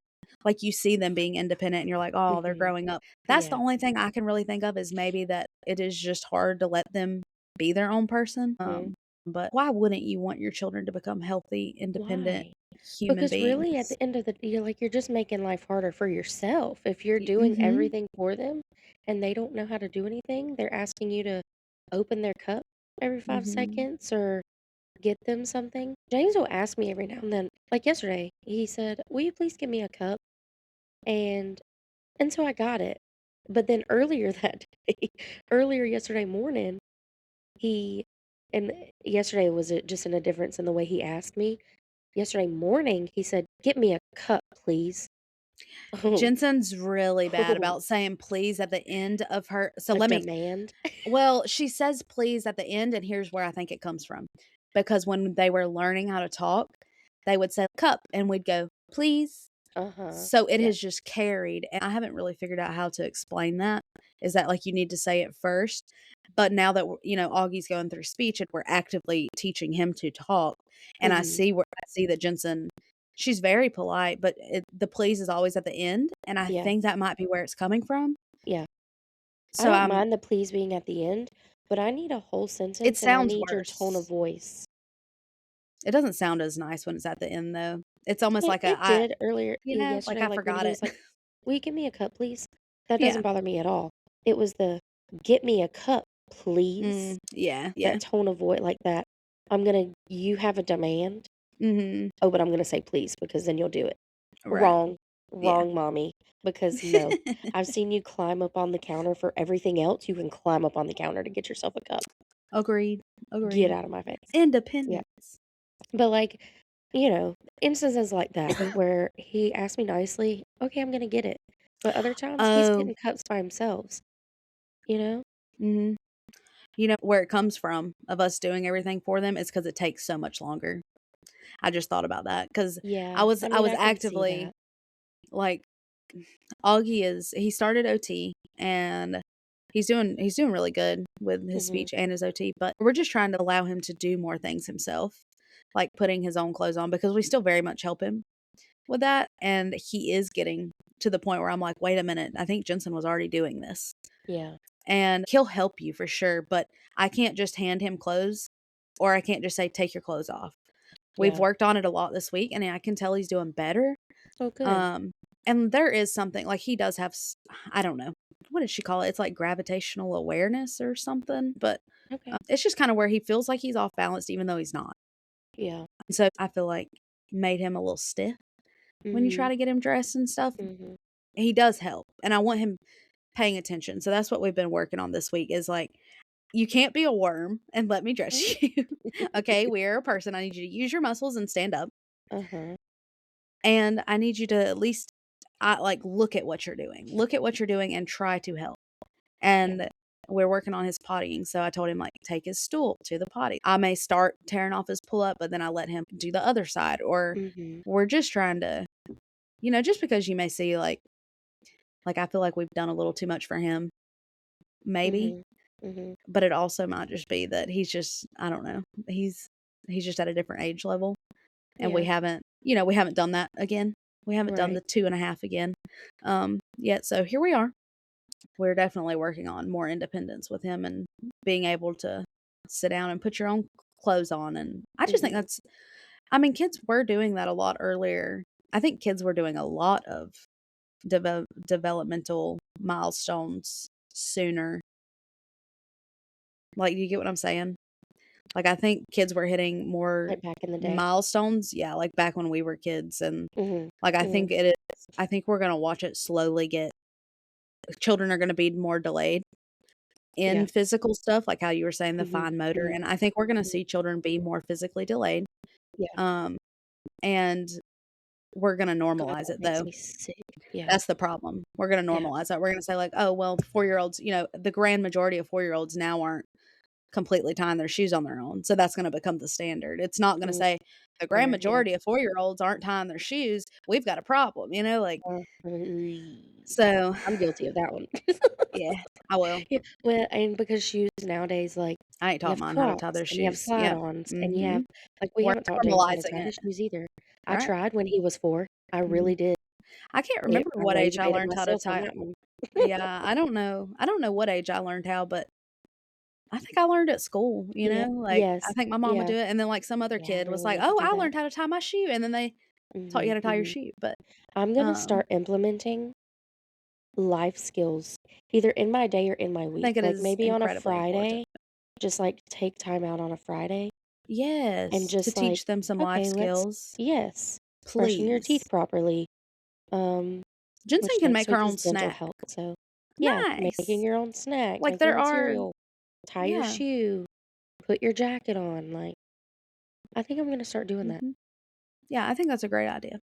like, you see them being independent and you're like, "Oh, they're Mhm. growing up." That's the Yeah. only thing I can really think of, is maybe that it is just hard to let them be their own person. Mhm. But why wouldn't you want your children to become healthy, independent Why? human Because beings? really, at the end of the you're just making life harder for yourself. If you're doing Mhm. everything for them and they don't know how to do anything, they're asking you to open their cup every 5 Mhm. seconds or get them something. James will ask me every now and then. Like yesterday, he said, "Will you please give me a cup?" And so I got it. But then earlier that day, earlier yesterday morning, he and yesterday was just in a difference in the way he asked me. Yesterday morning, he said, "Get me a cup, please." Oh, Jensen's really bad oh, about saying please at the end of her, so a let me, demand. well, she says please at the end, and here's where I think it comes from. Because when they were learning how to talk, they would say cup and we'd go, please. Uh-huh. So it Yeah. has just carried. And I haven't really figured out how to explain that. Is that, like, you need to say it first? But now that Augie's going through speech and we're actively teaching him to talk, and Mhm. I see that Jensen, she's very polite, but the please is always at the end, and I Yeah. think that might be where it's coming from. Yeah. I So don't mind the please being at the end, but I need a whole it sentence and I sounds need your tone of worse. voice. It doesn't sound as nice when it's at the end, though. It's almost It like it did earlier like, yesterday, I like when forgot he it. was like, "Will you give me a cup, please?" That Yeah. doesn't bother me at all. It was the "Get me a cup, please." Yeah, yeah. That tone of voice like that. You have a demand? Mhm. Oh, but I'm gonna say please because then you'll do it. Right. Wrong. Yeah. Wrong, mommy. Because no. I've seen you climb up on the counter for everything else. You can climb up on the counter to get yourself a cup. Agreed, Get agreed. out of my face. Yeah. Independence. But like, instances like that where he asked me nicely, okay, I'm gonna get it. But other times he's Oh, getting cups by himself, you know? mhm. Where it comes from, of us doing everything for them, is because it takes so much longer. I just thought about that, because Yeah. I I mean, was I can see actively, that. like, he started OT, and he's doing really good with his Mhm. speech and his OT, but we're just trying to allow him to do more things himself, like putting his own clothes on, because we still very much help him with that, and he is getting to the point where I'm like, "Wait a minute, I think Jensen was already doing this." Yeah. And he'll help you for sure, but I can't just hand him clothes, or I can't just say, "Take your clothes off." We've Yeah. worked on it a lot this week, and I can tell he's doing better. Oh, good. Um, and there is something, like, he does have I don't know, what does she call it? It's like gravitational awareness or something, but, Okay. it's just kinda where he feels like he's off balance even though he's not. Yeah. And so I feel like made him a little stiff when you try Mhm. to get him dressed and stuff. Mhm. He does help, and I want him paying attention. So that's what we've been working on this week, is like, you can't be a worm and let me Mm. dress you. Okay, we're a person. I need you to use your muscles and stand up. Uh-huh. And I need you to at least, like, look at what you're doing. Look at what you're doing and try to help. Yeah. And we're working on his pottying. So I told him, like, take his stool to the potty. I may start tearing off his pull up, but then I let him do the other side. Or Mhm. we're just trying to, just because you may see, like, I feel like we've done a little too much for him, maybe. Mhm. Mhm. But it also might just be that he's just, I don't know, he's just at a different age level, and Yeah. we haven't done that again. We haven't done Right. the 2.5 again, yet, so here we are. We're definitely working on more independence with him and being able to sit down and put your own clothes on, and I just think Mhm. that's, I mean, kids were doing that a lot earlier. I think kids were doing a lot of developmental milestones sooner. Like, you get what I'm saying? Like, I think kids were hitting more Like back in the day. milestones, yeah, like, back when we were kids, and, Mhm. like, Mhm. I think we're gonna watch it slowly get children are gonna be more delayed Yeah. in physical stuff, like how you were saying the Mhm. fine motor, Mhm. and I think we're gonna Mhm. see children be more physically delayed, Yeah. um, and we're gonna God, normalize that it, makes though. me sick. Yeah. That's the problem. We're gonna Yeah. normalize that. We're gonna say, like, "Oh, well, four-year-olds," the grand majority of four-year-olds now aren't completely tying their shoes on their own, so that's gonna become the standard. It's not gonna Mm, say, "The grand yeah, yeah. majority of four-year-olds aren't tying their shoes. We've got a problem," like Uh, so, I'm guilty of that one. yeah, I will. Yeah, well, and because shoes nowadays, like, I ain't you taught have mine how to tie Crocs their and you have shoes. Yep. slide-ons and you have Mhm. like, we We're haven't taught James how to normalizing tie it, his shoes either. I right? tried when he was 4. I Mhm. really did. I can't Yeah, remember I what age I lazy-baited learned how to myself on tie. that one. Yeah, I don't know what age I learned how, but I think I learned at school, Yeah. like, I Yes. think my mom would Yeah. do it, and then, like, some other Yeah, I kid was really like, need to "Oh, do I that. learned how to tie my shoe," and then they taught you Mhm, how to tie your mhm. shoe, but, I'm gonna um, start implementing life skills either in my day or in my I week. think it Like, is maybe on a incredibly important. Friday, just, like, take time out on a Friday and Yes, to just, like, teach them some life "Okay, let's" skills, yes, brushing your teeth please. properly, um, Jensen which can next make her week is own dental snack. health, so, yeah, making Nice. your own snacks, Like, make your there own are cereal, tie your yeah, shoe, put your jacket on, like, I think I'm gonna start doing that. mhm. Yeah, I think that's a great idea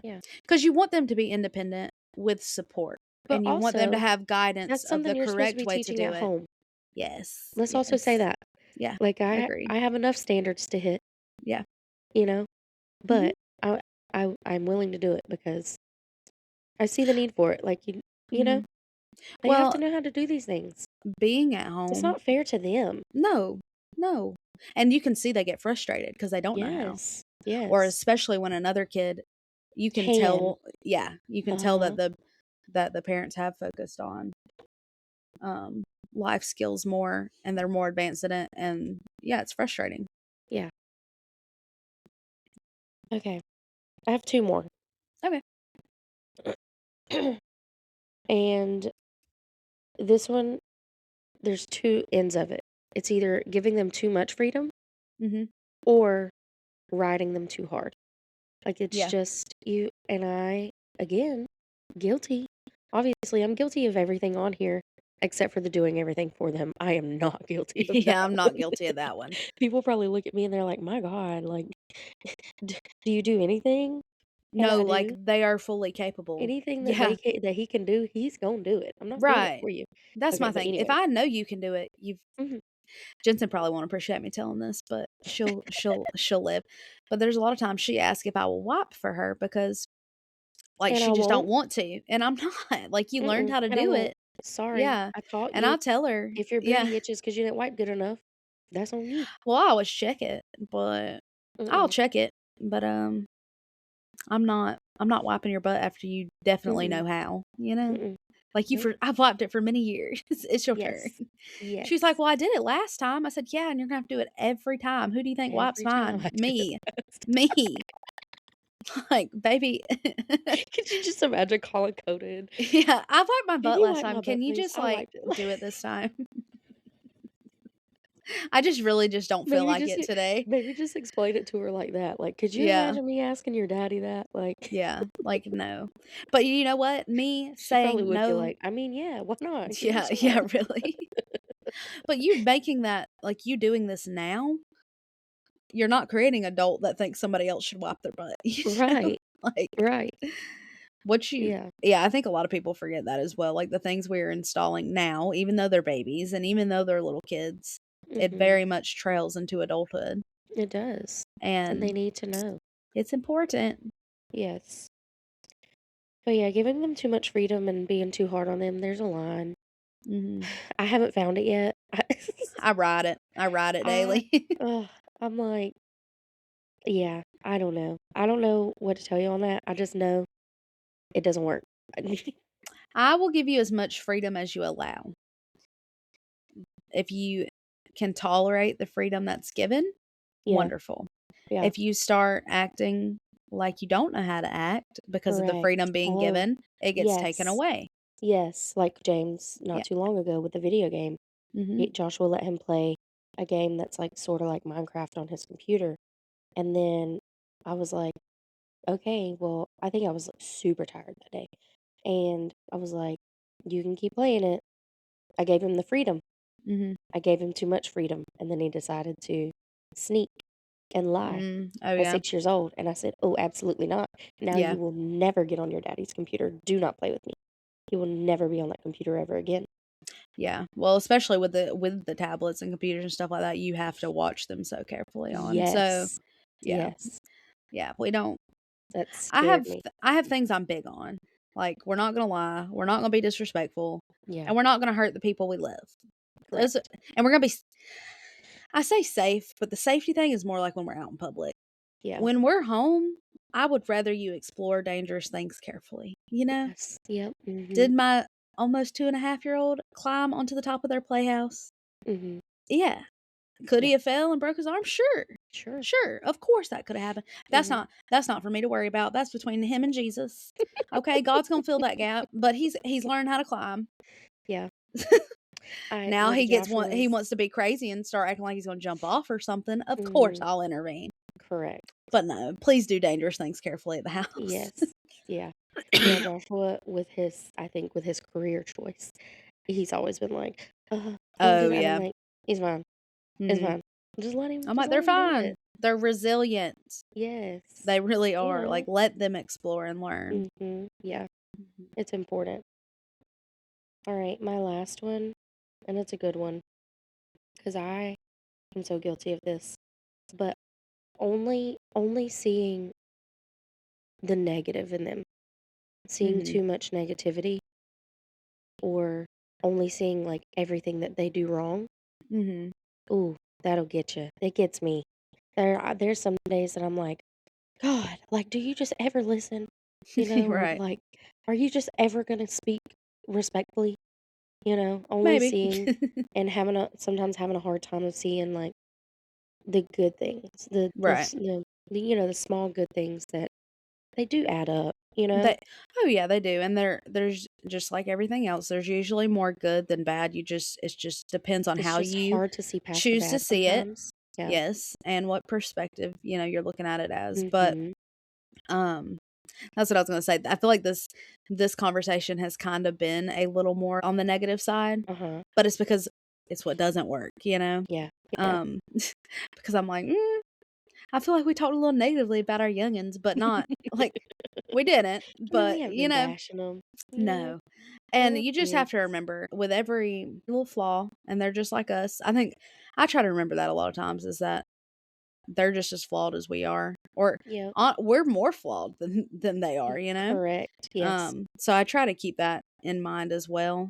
Yeah. because you want them to be independent with support, But and you want them to also, have guidance that's of something the you're supposed to correct be way to teaching do at it. home. Yes, Let's also say yes. that. Yeah, Like, agreed. I have enough standards to hit, Yeah. you know, Mhm, but I'm willing to do it because I see the need for it. Like, you know, mhm. they have to Well, know how to do these things. being at It's home not fair to them. no, no, and you can see they get frustrated because they don't know how, Yes. or Yes. especially when another kid you can Can. tell yeah, you can tell Uh-huh. that the parents have focused on, um, life skills more, and they're more advanced in it, and yeah, it's frustrating. Yeah. Okay. I have 2 more. Okay. And this one, there's 2 ends of it. It's either giving them too much freedom Mhm. or riding them too hard. Like, it's Yeah. just you and I, again, guilty. Obviously, I'm guilty of everything on here except for the doing everything for them. I am not guilty of that Yeah, I'm not one. guilty of that one. People probably look at me and they're like, "My God, like, do you do anything?" And No, I like, do. they are fully capable. Anything that Yeah, that he can do, he's gonna do it. I'm not doing it right. for you. That's Okay, my but thing. If anyways. I know you can do it, you've Mhm. Jensen probably won't appreciate me telling this, but she'll live. But there's a lot of times she asks if I will wipe for her because, like, And she I just don't won't. want to, and I'm not. Like, you learned Mm-mm, how to and I do won't. it. Sorry, Yeah, I taught and you. I'll tell her. If your Yeah. booty itches because you didn't wipe good enough, that's on you. Well, I always check it, but I'll Mm-mm, check it, but, I'm not wiping your butt after you definitely mm-mm, know how, you know? mm-mm. Like, Nope. I've wiped it for many years. It's your turn. Yes. She's like, Yes. "Well, I did it last time." I said, "Yeah, and you're gonna have to do it every time. Who do you think wipes Every time mine? I do it Me. last. Me." Like, "Baby." Could you just imagine color coded? Yeah, I wiped my "Can butt you last wipe time. my butt, Can you please? just, I like, wiped it." do it this time? I just really just don't feel Maybe like just it today. maybe just explain it to her like that. Like, "Could you Yeah. imagine me asking your daddy that?" Like, Yeah, like, no. But you know what? Me she probably saying would be no like, "I mean, yeah, why not? Give me yeah, some." yeah, really. But you making that like, you doing this now, you're not creating adult that thinks somebody else should wipe their butt, you know? Right, Like, right. what you Yeah. yeah, I think a lot of people forget that as well, like, the things we're installing now, even though they're babies and even though they're little kids, it Mhm. very much trails into adulthood, It does, and they and need to know. it's important. Yes. But, yeah, giving them too much freedom and being too hard on them, there's a line. Mhm. I haven't found it yet. I ride it I daily. ugh, I'm like, yeah, I don't know. I don't know what to tell you on that. I just know it doesn't work. I will give you as much freedom as you allow. If you can tolerate the freedom that's given, Yeah, wonderful. yeah, If you start acting like you don't know how to act because of the correct. freedom being Oh, given, it gets taken yes, away. yes, like James not Yeah. too long ago with the video game. Mhm. Joshua let him play a game that's, like, sorta like Minecraft on his computer, and then I was like, "Okay, well," I think I was, like, super tired that day, and I was like, "You can keep playing it." I gave him the freedom. Mhm. I gave him too much freedom, and then he decided to sneak and lie Oh, at yeah. 6 years old, and I said, "Oh, absolutely not. Now Yeah. you will never get on your daddy's computer. Do not play with me. He will never be on that computer ever again." Yeah. Well, especially with the tablets and computers and stuff like that, you have to watch them so carefully on. So, Yes. yeah. Yes. Yeah, we don't That scared me. I have things I'm big on. Like, we're not gonna lie, we're not gonna be disrespectful, Yeah, and we're not gonna hurt the people we love. Those correct. and we're gonna be I say safe, but the safety thing is more like when we're out in public. Yeah. When we're home, I would rather you explore dangerous things carefully, you know? Yes. Yep. Mhm. Did my almost 2.5-year-old climb onto the top of their playhouse? Mhm. Yeah. Could Yeah. he have fell and broke his arm? Sure. Sure. Sure. Of course that could have happened. Mhm. That's not for me to worry about. That's between him and Jesus. Okay, God's gonna fill that gap, but he's learned how to climb. Yeah. I Now when he Joshua's wants to be crazy and start acting like he's gonna jump off or something. Of course mhm. I'll intervene. Correct. But no, please do dangerous things carefully at the house. Yes. Yeah. Yeah, Joshua with his I think with his career choice, he's always been like, don't do Oh, that." I'm yeah. like, "He's fine. It's Mhm. fine. I'm Just like, let "They're him do it." fine. They're resilient." Yes. They really are. Yeah. Like, let them explore and learn. Mhm. Yeah. Mhm. It's important. All right, my last one, and it's a good one because I am so guilty of this, but only seeing the negative in them, seeing Mhm. too much negativity, or only seeing like everything that they do wrong. Mhm. Ooh, that'll get you. It gets me. There's some days that I'm like, God, like, do you just ever listen? Or Right. like, are you just ever gonna speak respectfully? Only Maybe. seeing and sometimes having a hard time of seeing like the good things, Right. the small good things that they do add up. They Oh, yeah, they do, and there's just like everything else, there's usually more good than bad, it just depends on It's how just you hard to see past the choose to bad see it. sometimes. Yeah. Yes, and what perspective, you're looking at it as, but, Mhm. um, that's what I was gonna say. I feel like this conversation has kinda been a little more on the negative side, Uh huh. but it's because it's what doesn't work, you know? Yeah. Yeah. Um, because I'm like, I feel like we talked a little negatively about our youngins, but not like, we didn't, I mean, we but, haven't been bashing them. no. They're And little you just have kids. to remember with every little flaw, and they're just like us. I think I try to remember that a lot of times is that they're just as flawed as we are, or Yep. we're more flawed than they are, you know? Correct. Yes. So I try to keep that in mind as well.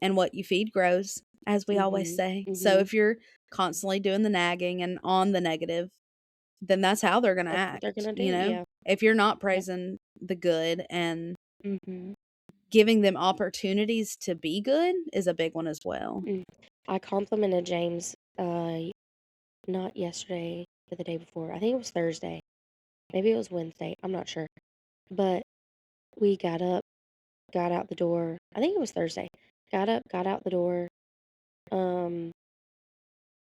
And what you feed grows, as we always Mhm. say. So Mhm. if you're constantly doing the nagging and on the negative, then that's how they're gonna That's what they're act, gonna you do. know? Yeah. If you're not Yep. praising the good and Mhm. giving them opportunities to be good is a big one as well. Mm. I complimented James. Not yesterday, but the day before. I think it was Thursday. Maybe it was Wednesday. I'm not sure. But we got up, got out the door. I think it was Thursday. Got up, got out the door, um,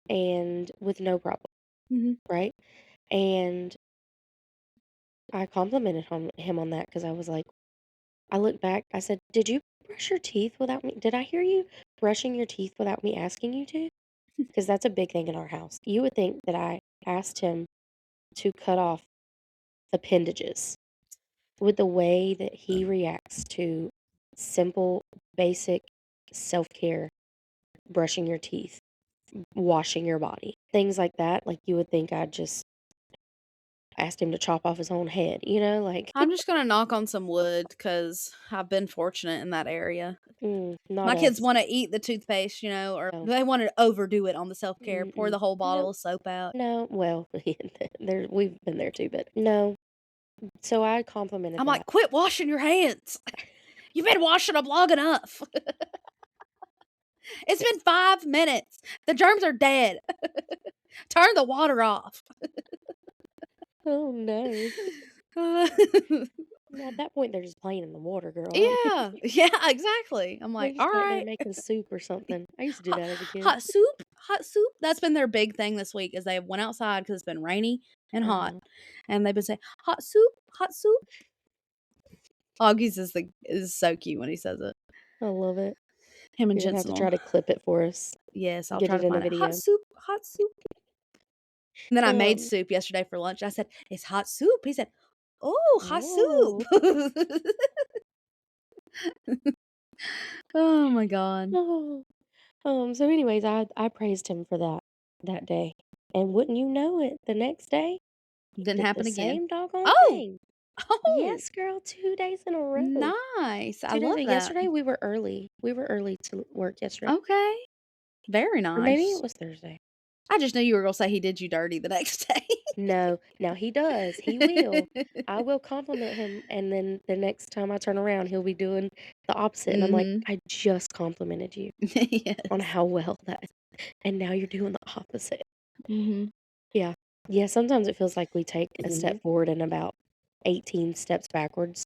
and with no problem, Mhm. right? And I complimented him on that because I was like, I looked back. I said, "Did you brush your teeth without me? Did I hear you brushing your teeth without me asking you to?" Because that's a big thing in our house. You would think that I asked him to cut off appendages with the way that he reacts to simple, basic self care, brushing your teeth, washing your body, things like that. Like you would think I'd just asked him to chop off his own head, like, I'm just gonna knock on some wood because I've been fortunate in that area. not My kids us. wanna eat the toothpaste, or No. they wanna overdo it on the self-care, pour Mm-mm. the whole No, bottle of soap out. no. Well, we've been there too, but no. So I complimented I'm that. like, "Quit washing your hands. You've been washing them long enough. It's been 5 minutes. The germs are dead. Turn the water off." Oh no. At that point, they're just playing in the water, girl. I don't Yeah, yeah, exactly. I'm they're like, just back there "Alright." making soup or something. I used to do Hot that as a kid. hot soup, hot soup. That's been their big thing this week is they went outside because 'cause it's been rainy and hot, Uh-huh. and they've been saying, "Hot soup, hot soup." Augie's is so cute when he says it. I love it. Him and You're gonna have Jensen to will try to clip it for us. yes, I'll Get try it to in a find it. "Hot video. soup, hot soup." And then I made Um, soup yesterday for lunch. I said, "It's hot soup." He said, "Oh, hot soup." oh. Oh my god. Oh. So anyways, I praised him for that day. And wouldn't you know it, the next day, he Didn't did the happen again. same doggone Oh! thing. Oh! Yes, girl, 2 days in a row. Nice. I 2 days love that. yesterday, we were early. We were early to work yesterday. Okay. Very Or maybe nice. it was Thursday. I just knew you were gonna say he did you dirty the next day. No, now he does, he will. I will compliment him, and then the next time I turn around, he'll be doing the opposite, and I'm like, Mhm. "I just complimented you on Yes. how well that and now you're doing the opposite." Mhm. Yeah. Yeah, sometimes it feels like we take a step forward and about 18 steps backwards,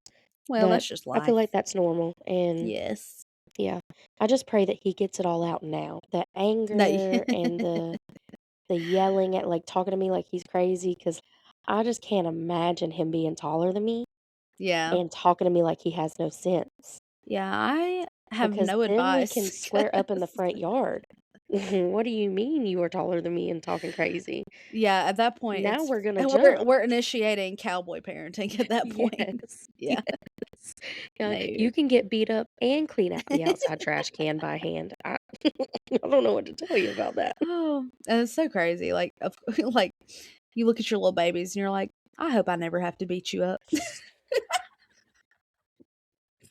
Well, but that's just I feel life. like that's normal, and Yes. yeah, I just pray that he gets it all out now. The That anger and the yelling at, like, talking to me like he's crazy, because I just can't imagine him being taller than me Yeah. and talking to me like he has no sense, Yeah, I have because no then we can advice square up in the 'cause front yard. "What do you mean you are taller than me and talking crazy? yeah, at that point, Now it's we're gonna and jump." we're initiating cowboy parenting at that point. Yes, Yeah. yes. Yeah, No. you can get beat up and clean out the outside trash can by hand. I I don't know what to tell you about that. Oh, and it's so crazy, like, of like, you look at your little babies and you're like, "I hope I never have to beat you up."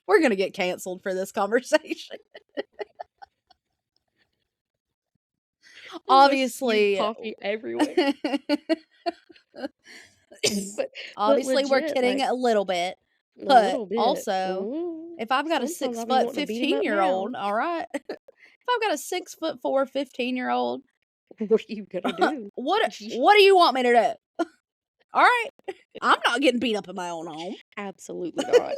We're gonna get canceled for this conversation. Unless you spew Obviously coffee everywhere. But obviously, we're legit, kidding like, a little bit, a but little bit. also, Ooh, if I've got a sometimes 6 I'll be foot wanting to beat him up 15-year-old, now. alright? If I've got a 6'4" 15-year-old, What are you gonna do? what do you want me to do? Alright, I'm not getting beat up in my own home. Absolutely not.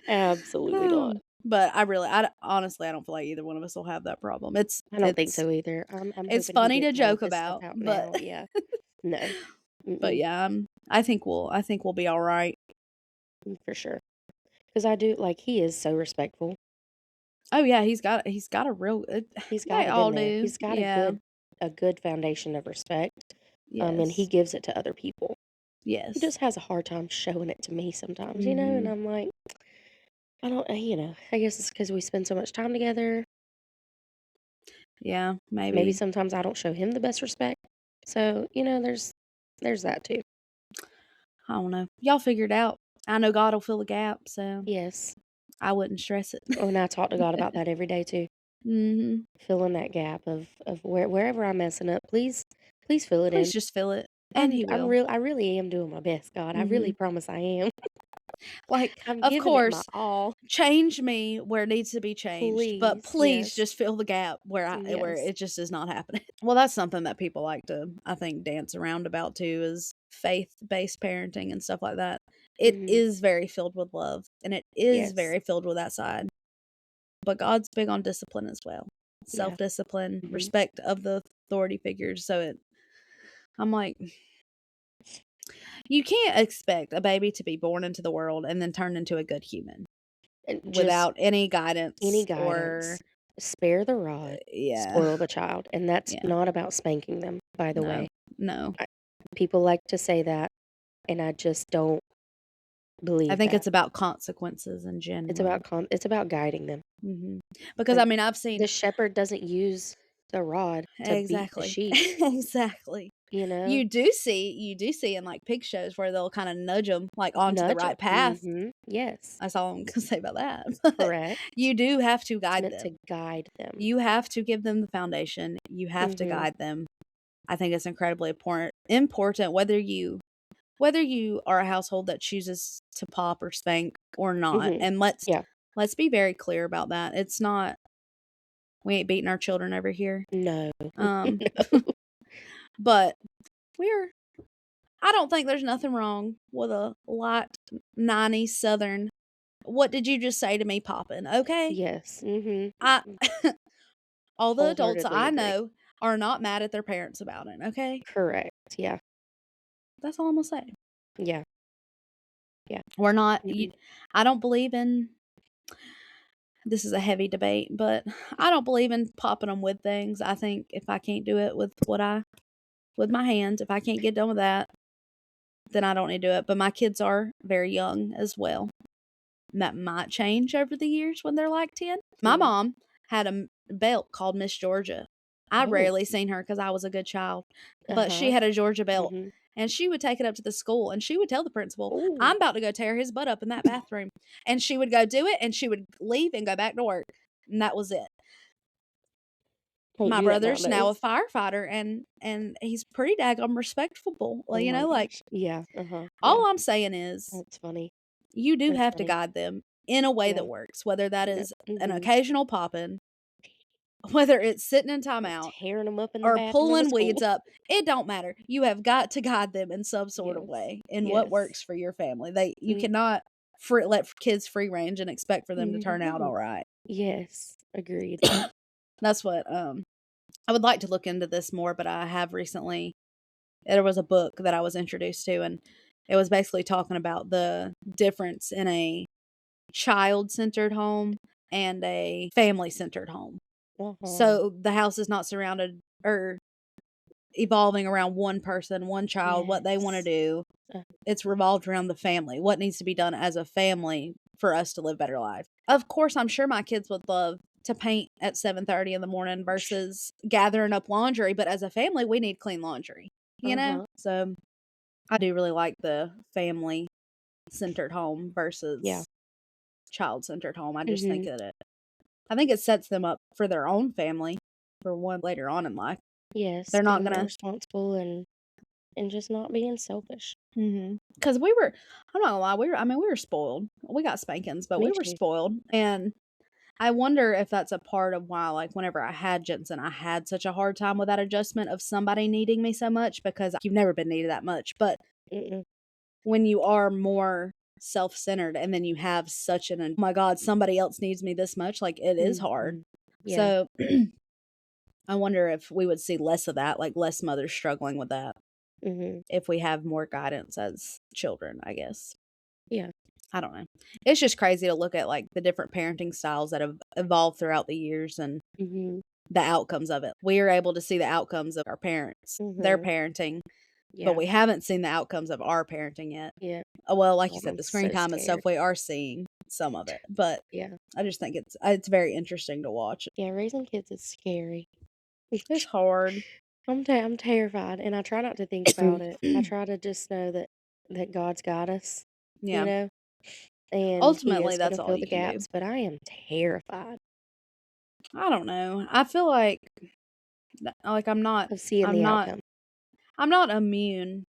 Absolutely not. Oh, but honestly, I don't feel like either one of us will have that problem. I don't think so either. I'm It's hoping he funny to gets more of joke his stuff about, out but now. Yeah. No. but Mm-mm. yeah, I think we'll be alright. For sure. Because I do like, he is so respectful. Oh, yeah, he's got a real He's got they it all in there. do. He's got Yeah. a good foundation of respect, and he Yes. gives it to other people. He Yes. just has a hard time showing it to me sometimes, and Mhm. I'm like, I don't, I guess it's because we spend so much time together. Yeah, Maybe maybe. sometimes I don't show him the best respect. So, there's that too. I don't know. Y'all figure it out. I know God will fill the gap, so Yes. I wouldn't stress it. Oh, and I talk to God about that every day too. Mhm. Filling that gap of wherever I'm messing up, please fill it Please in. just fill it, and he will. I really am doing my best, God. I really Mhm. promise I am. Like, I'm of giving it my course, all. change me where it needs to be changed, but Please. please Yes. just fill the gap where Yes. it just is not happening. Well, that's something that people like to, I think, dance around about too is faith-based parenting and stuff like that. It Mhm. is very filled with love, and it is Yes. very filled with that side, but God's big on discipline as well. Yeah. Self-discipline, Mhm. respect of the authority figures, so I'm like, you can't expect a baby to be born into the world and then turn into a good human And just without any any guidance or guidance. Spare the rod, yeah. spoil the child. And that's Yeah. not about spanking them, by the No. way. No. I, people like to say that, and I just don't I believe think that. it's about consequences in general. It's about guiding them. Mhm. Because, I Like, mean, I've seen the shepherd doesn't use the rod to beat the exactly. sheep, Exactly. you know? You do see in, like, pig shows where they'll kinda nudge them like, onto the Nudge 'em. right path. Mhm. Yes. That's all I'm gonna say about that. But Correct. you do have to It's guide meant to them. guide them. You have to give them the foundation. You have to Mhm. guide them. I think it's incredibly important whether you are a household that chooses to pop or spank or not, Mhm. and Yeah. let's be very clear about that. It's not we ain't beating our children over here. No. Um, No. but we're I don't think there's nothing wrong with a light 90s Southern, "What did you just say to me?" poppin', okay? Yes. Mhm. I all the adults Wholeheartedly I agree. know are not mad at their parents about it, okay? Correct. Yeah. That's all I'm gonna say. Yeah. Yeah. We're not you Mm-mm. I don't believe in this is a heavy debate, but I don't believe in popping them with things. I think if I can't do it with my hands, if I can't get done with that, then I don't need to do it. But my kids are very young as well. And that might change over the years when they're like 10. My Mhm. mom had a belt called Miss Georgia. I Oh. rarely seen her because I was a good child, but she Uh-huh. had a Georgia belt. Mhm. And she would take it up to the school and she would tell the principal, Ooh. I'm about to go tear his butt up in that bathroom. And she would go do it and she would leave and go back to work. And that was it. Can't My do that brother's now a nowadays. firefighter and he's pretty daggone respectable. Well, Oh my like gosh. Yeah. Uh-huh. Yeah. all I'm saying is That's funny. you do That's have to funny. guide them in a way Yeah. that works, whether that Yep. is an Mhm. occasional popping, whether it's sitting in timeout Tearing them up in the or bathroom of a pulling weeds school. up. It don't matter. You have got to guide them in some sort of Yes. way in what Yes. works for your family. You Mm. cannot let kids free range and expect for them to turn out No. all right. Yes. Agreed. That's what I would like to look into this more, but I have recently there was a book that I was introduced to, and it was basically talking about the difference in a child-centered home and a family-centered home. Uh-huh. So, the house is not surrounded or evolving around one person, one child, what they wanna Yes. do. Uh, It's revolved around the family, what needs to be done as a family for us to live better lives. Of course, I'm sure my kids would love to paint at 7:30 in the morning versus gathering up laundry, but as a family, we need clean laundry, you know? uh-huh. So I do really like the family-centered home Yeah. versus child-centered home. I just think Mhm. that I think it sets them up for their own family, for one later on in life. Yes. They're not Being more gonna responsible and just not being selfish. because we were I'm not gonna lie, we were spoiled. We got spankings, but Me we were too. spoiled, and I wonder if that's a part of why, like, whenever I had Jensen, I had such a hard time with that adjustment of somebody needing me so much because you've never been needed that much, but Mm-mm. when you are more self-centered and then you have such "Oh my god, somebody else needs me this much," like, it is hard. Mhm. Yeah. So, I wonder if we would see less of that, like, less mothers struggling with that Mhm. if we have more guidance as children, I guess. Yeah. I don't know. It's just crazy to look at, like, the different parenting styles that have evolved throughout the years and Mhm. the outcomes of it. We are able to see the outcomes of our parents, their Mhm. parenting, but Yeah. we haven't seen the outcomes of our parenting yet. Yeah. Well, like you Oh, said, I'm the screen so time and stuff, scared. we are seeing some of it, but Yeah. I just think it's very interesting to watch. Yeah, raising kids is scary. It's hard. I'm terrified, and I try not to think about it. I try to just know that God's got us, you Yeah. know, and He Ultimately, is that's gonna all fill the you can do. gaps, but I am terrified I don't know. I feel like of seeing I'm the not outcome. I'm not immune.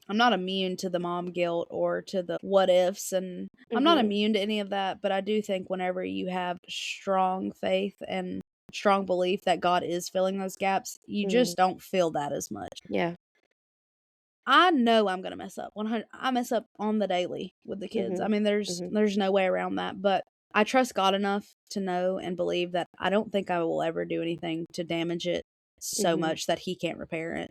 I'm not immune to the mom guilt or to the what ifs, and I'm not Mhm. immune to any of that, but I do think whenever you have strong faith and strong belief that God is filling those gaps, you Mm. just don't feel that as much. Yeah. I know I'm gonna mess up. 100 I mess up on the daily with the kids. I Mhm. mean, Mhm. there's no way around that, but I trust God enough to know and believe that I don't think I will ever do anything to damage it so Mhm. much that he can't repair it.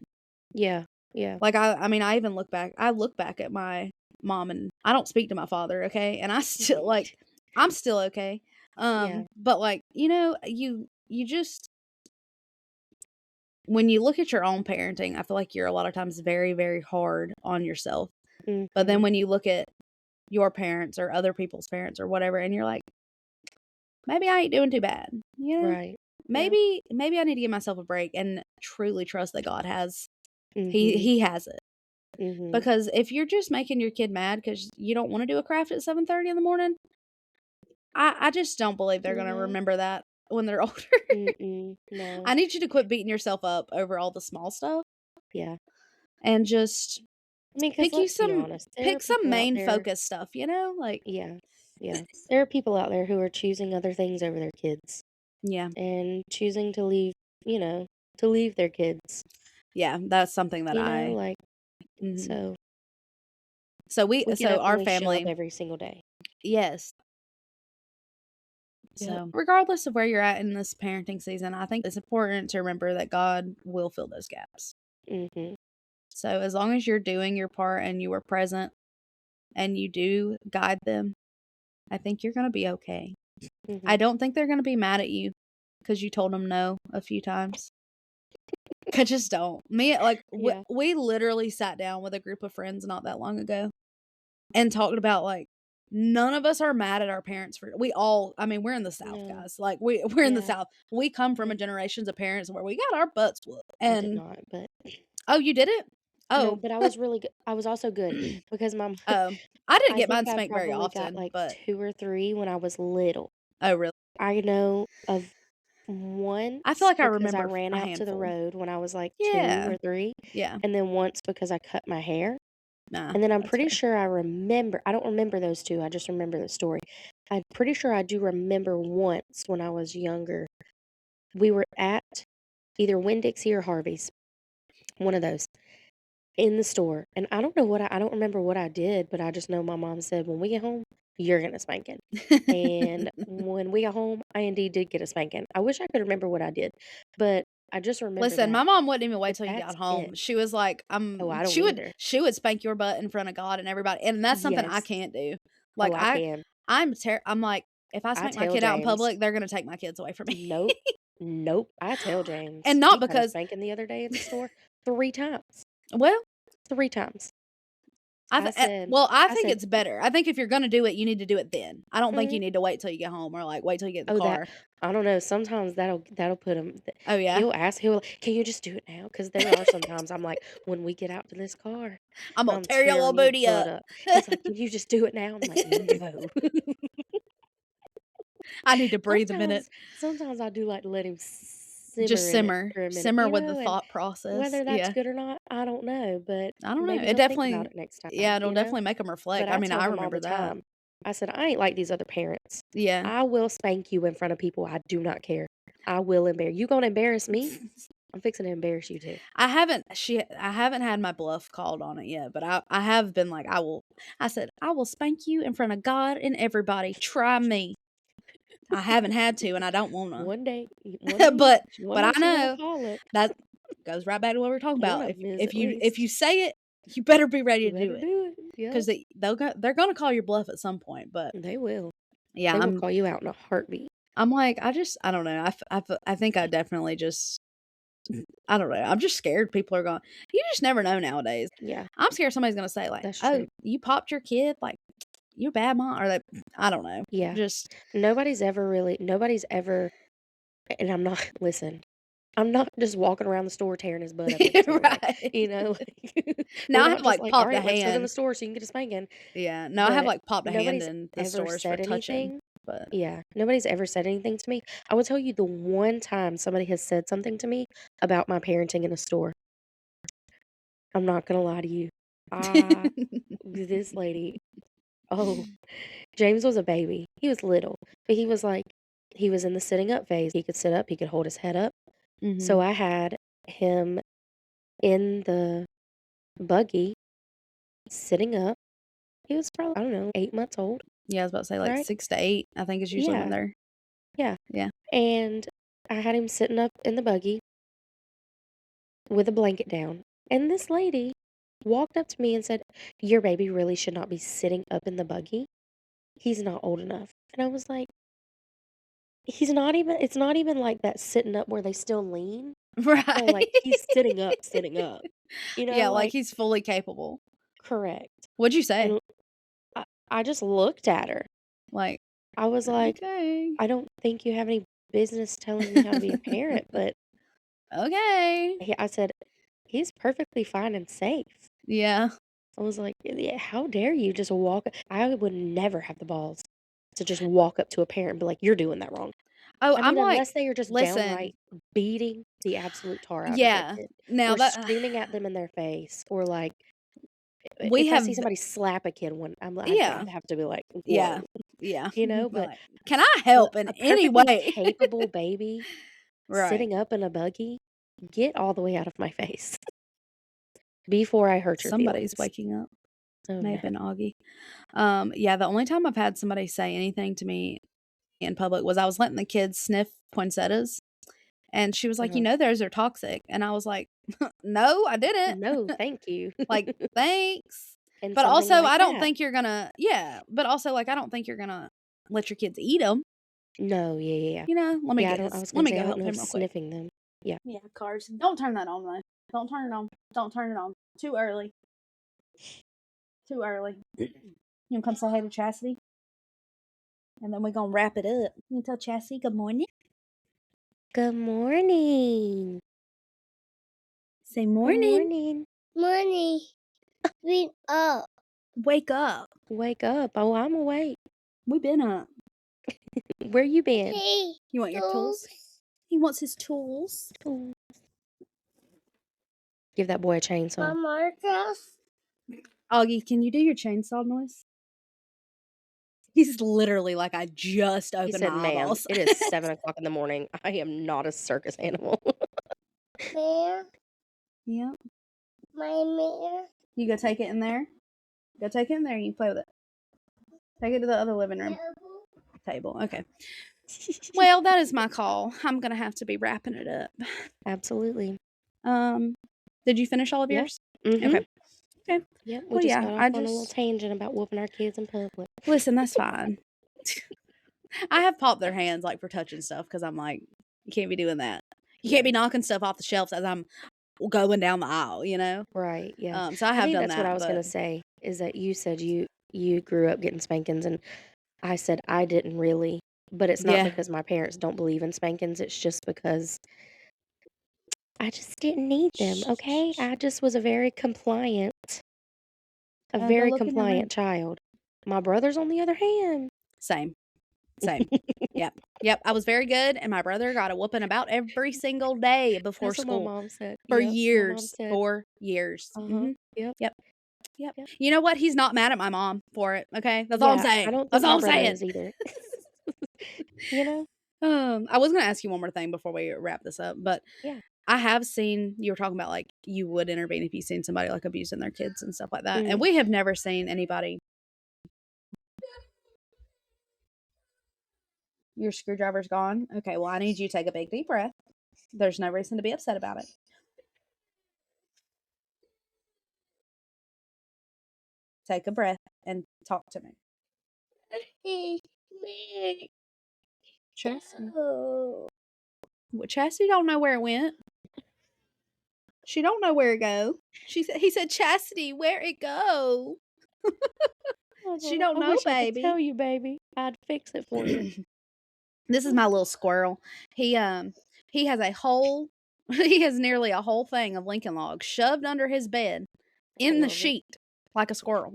Yeah. Yeah. Like, I mean, I look back at my mom, and I don't speak to my father, okay? And I still, like I'm still okay. Yeah. But, like, you just when you look at your own parenting, I feel like you're a lot of times very, very hard on yourself. But then Mhm. when you look at your parents or other people's parents or whatever, and you're like, "Maybe I ain't doing too bad," you know? Right. Yeah. Maybe I need to give myself a break and truly trust that God has Mhm. he has it. Mhm. Because if you're just making your kid mad because you don't wanna do a craft at 7:30 in the morning, I just don't believe they're gonna No. remember that when they're older. Mm-mm. No. I need you to quit beating yourself up over all the small stuff Yeah. and just I mean, because let's be honest, there are pick some people out main there. focus stuff, you know? Like Yeah. Yeah. There are people out there who are choosing other things over their kids yeah. and choosing to leave, to leave their kids, Yeah, that's something that like Mhm. So, we get So up and our we show up family every single day. yes. Yep. So, regardless of where you're at in this parenting season, I think it's important to remember that God will fill those gaps. Mhm. So, as long as you're doing your part and you are present and you do guide them, I think you're gonna be okay. I Mhm. don't think they're gonna be mad at you because you told them no a few times. I just don't. Me, like, Yeah. we literally sat down with a group of friends not that long ago and talked about, like, none of us are mad at our parents for we all I mean, we're in the South, No. guys. Like, we're in the Yeah. South. We come from Yeah. a generations of parents where we got our butts whooped, I did and not, but oh, you did it? no, Oh. but I was really good. I was also good because I didn't I get think mine I spanked very probably got often, like but 2 or 3 when I was little. oh, really? I know of I feel once like I because I remember ran a out to the handful. road when I was like 2 Yeah. or 3, Yeah. and then once because I cut my hair, Nah, and then I'm that's pretty fair. sure I don't remember those 2, I just remember the story. I'm pretty sure I do remember once when I was younger, we were at either Winn-Dixie or Harvey's, one of those, in the store, and I don't remember what I did, but I just know my mom said, "When we get home, you're gonna spank him." And when we got home, I indeed did get a spanking. I wish I could remember what I did, but I just remember Listen, that. my mom wouldn't even wait But till you got that's it. home. She was like, Oh, I don't either. she would spank your butt in front of God and everybody, and that's something I Yes. can't do. Oh, Like, I can. I'm like, if I I spank my tell kid out in James. public, they're gonna take my kids away from me. Nope. Nope. I tell And James. not He got a because spanking the other day at the store 3 times. well, 3 times. I I think said, it's better. I think if you're gonna do it, you need to do it then. I don't think "Mhm." you need to wait till you get home or, like, wait till you get in the Oh, that car. I don't know, sometimes that'll put him. Oh, yeah? He'll, "Can you just do it now?" Because there are sometimes I'm like, "When we get out to this car, I'm gonna I'm tear your little tearing your booty butt up. up." He's like, "Can you just do it now?" I'm like, "No." I need to breathe a minute. Sometimes I do like to let him Just simmer in it for a minute, simmer with the and thought process. whether that's Yeah. good or not, I don't know, but I don't know. maybe It he'll think about definitely it next yeah, time, it'll definitely make them But reflect. I I mean, tell I him all remember the that. time, I said, "I ain't like these other parents. Yeah. I will spank you in front of people, I do not care. I will embarrass you gonna embarrass me? I'm fixing to embarrass you too." I haven't had my bluff called on it yet, but I have been like, I said, "I will spank you in front of God and everybody. Try me." I haven't had to, and I don't wanna. One day But one day I she gonna know call it. that goes right back to what we are talking One about. of 'em is If at if you least. say it, you better be ready You to do better it do it. Yep. 'cause they're gonna call your bluff at some point, but They will. yeah, They will call you out in a heartbeat. I'm like, I don't know. I think I definitely just I don't know. I'm just scared people are going you just never know nowadays. Yeah, I'm scared somebody's gonna say like, that's "Oh, true. you popped your kid? Like, you're a bad mom," or that I don't know. Yeah. Just Nobody's ever, and I'm not listen, I'm not just walking around the store tearing his butt up every single day, right. like, Now we're I have, not just like, like, popped a "Alright, let's go in the hand. store so you can get a spanking," Yeah. No, I have, but like, popped a hand nobody's in the ever stores for said touching, anything. but Yeah, nobody's ever said anything to me. I will tell you the one time somebody has said something to me about my parenting in a store. I'm not gonna lie to you. Ah, this lady, oh, James was a baby. He was little, but he was in the sitting up phase. He could sit up, he could hold his head up. So Mhm. I had him in the buggy sitting up. He was probably, I don't know, 8 months old, Yeah, I was about to say, like, right? 6 to 8, I think is usually when Yeah, they're yeah. yeah. And I had him sitting up in the buggy with a blanket down. And this lady walked up to me and said, "Your baby really should not be sitting up in the buggy. He's not old enough." And I was like, it's not even like that sitting up where they still lean. No, Right. like he's sitting up. Yeah, like, Like he's fully capable. correct. What'd you say? And I just looked at her. Like, I was like, "Okay. "I don't think you have any business telling me how to be a parent," but Okay." I said, "He's perfectly fine and safe." Yeah. I was like, "Yeah, how dare you just walk." I would never have the balls to just walk up to a parent and be like, "You're doing that wrong." Oh, I I'm mean, like, unless they are just "Listen" downright beating the absolute tar out of their yeah. kid Now or that screaming at them in their face or like we if I see have somebody slap a kid one, yeah. I'd have to be like, Yeah. "Whoa," Yeah. Be but like, "Can I help in a any perfectly way?" capable baby Right. sitting up in a buggy, get all the way out of my face. Before I hurt your Somebody's feelings. waking up. Oh, May no. have been Augie. Yeah, the only time I've had somebody say anything to me in public was I was letting the kids sniff poinsettias, and she was like, "You Uh-huh. know those are toxic." And I was like, "No, I didn't." No, thank you. Like, "Thanks." And But something also, like I don't that. think you're gonna yeah, but also, like, I don't think you're gonna let your kids eat them. No, yeah, yeah, yeah. You know? Yeah, I was Let gonna me say, go I don't help know if him real quick. sniffing them. Yeah. Yeah, cars. Don't turn that on, though. Don't turn it on. Don't turn it on. Too early. Too early. You wanna come say hey to Chastity? And then we're gonna wrap it up. You wanna tell Chastity good morning? Good morning. Say Good morning. morning. Money. Wake up. Wake up. Wake up. Oh, I'm awake. We been up. Where you been? Hey. You want your tools? He wants his tools. Ooh. Give that boy a chainsaw. Marcus. Augie, can you do your chainsaw noise? He's literally like, I just He opened said, my "Ma'am, eyeballs. it is 7 o'clock in the morning. I am not a circus animal." Mare. Yeah. My mare. You go take it in there. Go take it in there. You play with it. Take it to the other living room table. Okay. Well, that is my call. I'm gonna have to be wrapping it up. Absolutely. Did you finish all of Yeah. yours? Mhm. Okay. Okay. Yep, we Well, just yeah, got off I on a little just tangent about whooping our kids in public. listen. That's fine. I have popped their hands like for touching stuff because I'm like, you can't be doing that. You can't be knocking stuff off the shelves as I'm going down the aisle, you know. Right, yeah. So I I have think done that's what I that, was but gonna say, is that you said you grew up getting spankings, and I said I didn't really, but it's not yeah, because my parents don't believe in spankings, it's just because I just didn't need them, okay? I just was a go very look in your room. compliant child. My brothers, on the other hand. Same, same. Yep, yep. I was very good, and my brother got a whooping about every single day before That's what my school mom said. for Yep, my mom years. said. 4 years. Uh-huh. Yep, Yep, yep. yep. You know what? He's not mad at my mom for it. Okay, that's all I'm Yeah, I saying. don't That's think all my I'm brother saying. is either. You know? I was gonna ask you one more thing before we wrap this up, but Yeah. I have seen you were talking about like you would intervene if you seen somebody like abusing their kids and stuff like that. And Mm. we have never seen anybody. Your screwdriver's gone. Okay, well, I need you to take a big deep breath. There's no reason to be upset about it. Take a breath and talk to me. Hey. Mare. Chastity. Oh. Well, Chastity don't know where it went. She don't know where it go. He said, Chastity, where it go? She don't I know, wish I could baby. tell you, baby. I'd fix it for you. This is my little squirrel. He has a whole he has nearly a whole thing of Lincoln logs shoved under his bed I in the love it. sheet like a squirrel.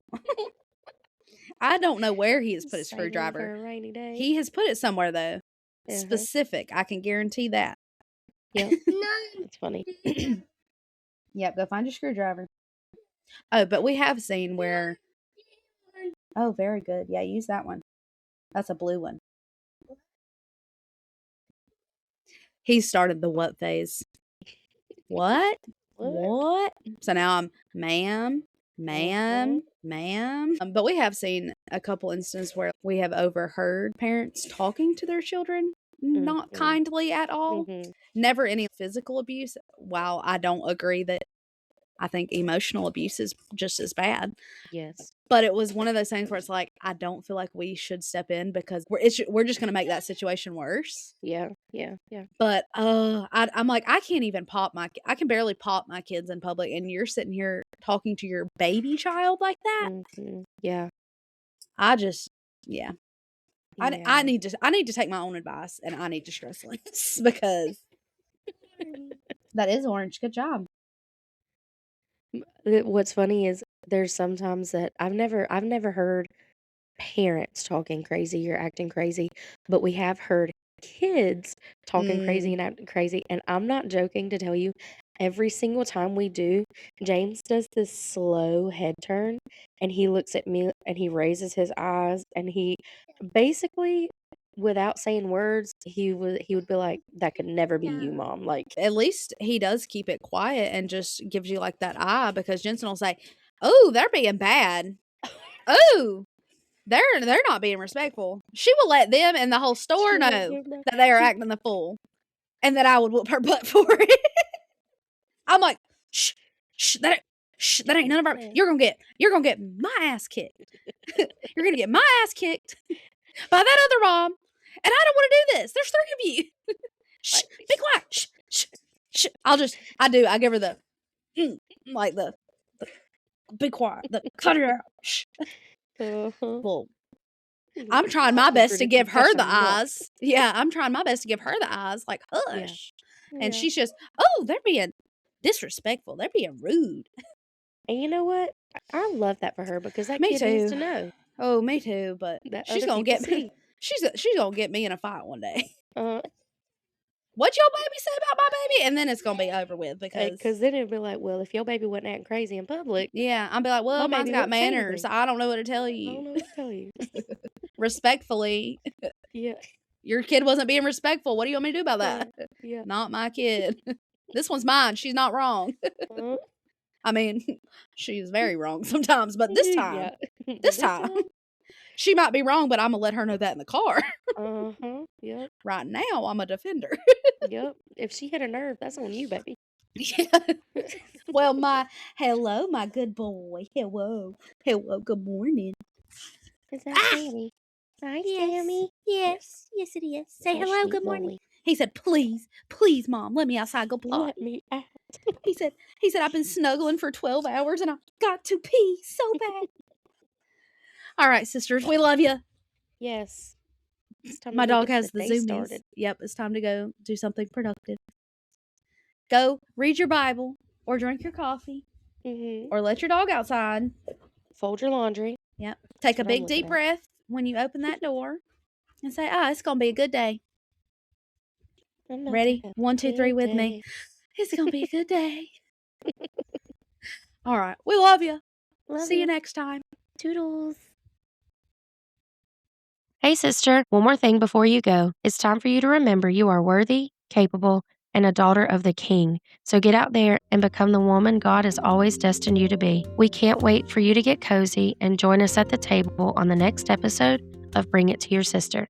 I don't know where he has put his Saving it for screwdriver. a rainy day. He has put it somewhere though. Uh-huh. Specific. I can guarantee that. Yep. No. It's funny. Yep, go find your screwdriver. Oh, but we have seen where oh, very good. Yeah, use that one. That's a blue one. He started the what phase. What? What? So now I'm ma'am, Uh-huh. ma'am. But we have seen a couple instances where we have overheard parents talking to their children not Mhm. kindly at all. Mhm. Never any physical abuse. While I don't agree that I think emotional abuse is just as bad. Yes. But it was one of those things where it's like, I don't feel like we should step in because we're just going to make that situation worse. Yeah. Yeah. Yeah. But I'm like, I can't even I can barely pop my kids in public, and you're sitting here talking to your baby child like that. Mhm. Yeah. I just, yeah, Yeah. I need to take my own advice, and I need to stress less because that is orange. Good job. What's funny is there's sometimes that I've never heard parents talking crazy or acting crazy, but we have heard kids talking crazy Mm. and acting crazy. And I'm not joking to tell you, every single time we do, James does this slow head turn and he looks at me and he raises his eyes and he basically without saying words, he would be like, "That could never be you, Mom." Like, At least he does keep it quiet and just gives you like that eye, because Jensen will say, "Oh, they're being bad. Oh, they're not being respectful." She will let them and the whole store she let know him know. that they are acting the fool, and that I would whoop her butt for it. I'm like, shh, shh, that ain't none of our. You're gonna get my ass kicked. You're gonna get my ass kicked by that other mom, and I don't want to do this. There's 3 of you. Shh, be quiet. Shh, shh, shh. I give her the, like the be quiet. The cut it out. Shh. Well, I'm trying my best to give her the eyes. Yeah, I'm trying my best to give her the eyes, like, hush. And Yeah. she's just, oh, they're being disrespectful. They're being rude. And you know what? I love that for her, because that Me kid needs to too. know Oh, me too. But that she's other gonna people get me. see. She's gonna get me in a fight one day. What your baby say about my baby? And then it's gonna be over with, because then it'd be like, well, if your baby wasn't acting crazy in public, yeah, I'll be like, well, my mine's baby got wouldn't say manners. anything. I don't know what to tell I don't you. know what to tell you. Respectfully, Yeah. your kid wasn't being respectful. What do you want me to do about that? Yeah. Not my kid. This one's mine. She's not wrong. I mean, she's very wrong sometimes, but this time, This she might be wrong, but I'm gonna let her know that in the car. Yep. Right now, I'm a defender. Yep. If she hit a nerve, that's on you, baby. Yeah. Well, hello, my good boy. Hello. Good morning. Is that Sammy? Hi, Sammy. Yes, it is. Say Oh, hello, sweet good morning. boy. He said, please, Mom, let me outside, go potty. Let me out. He said, I've been snuggling for 12 hours and I've got to pee so bad. All right, sisters, we love you. Yes. It's time My to go dog get has the day zoomies. started. Yep, it's time to go do something productive. Go read your Bible or drink your coffee or let your dog outside. Fold your laundry. Yep. Take a big deep breath when you open that door and say, it's going to be a good day. Ready? 1, 2, 3 with me. It's going to be a good day. All right. We love you. See you next time. Toodles. Hey, sister, one more thing before you go. It's time for you to remember you are worthy, capable, and a daughter of the King. So get out there and become the woman God has always destined you to be. We can't wait for you to get cozy and join us at the table on the next episode of Bring It to Your Sister.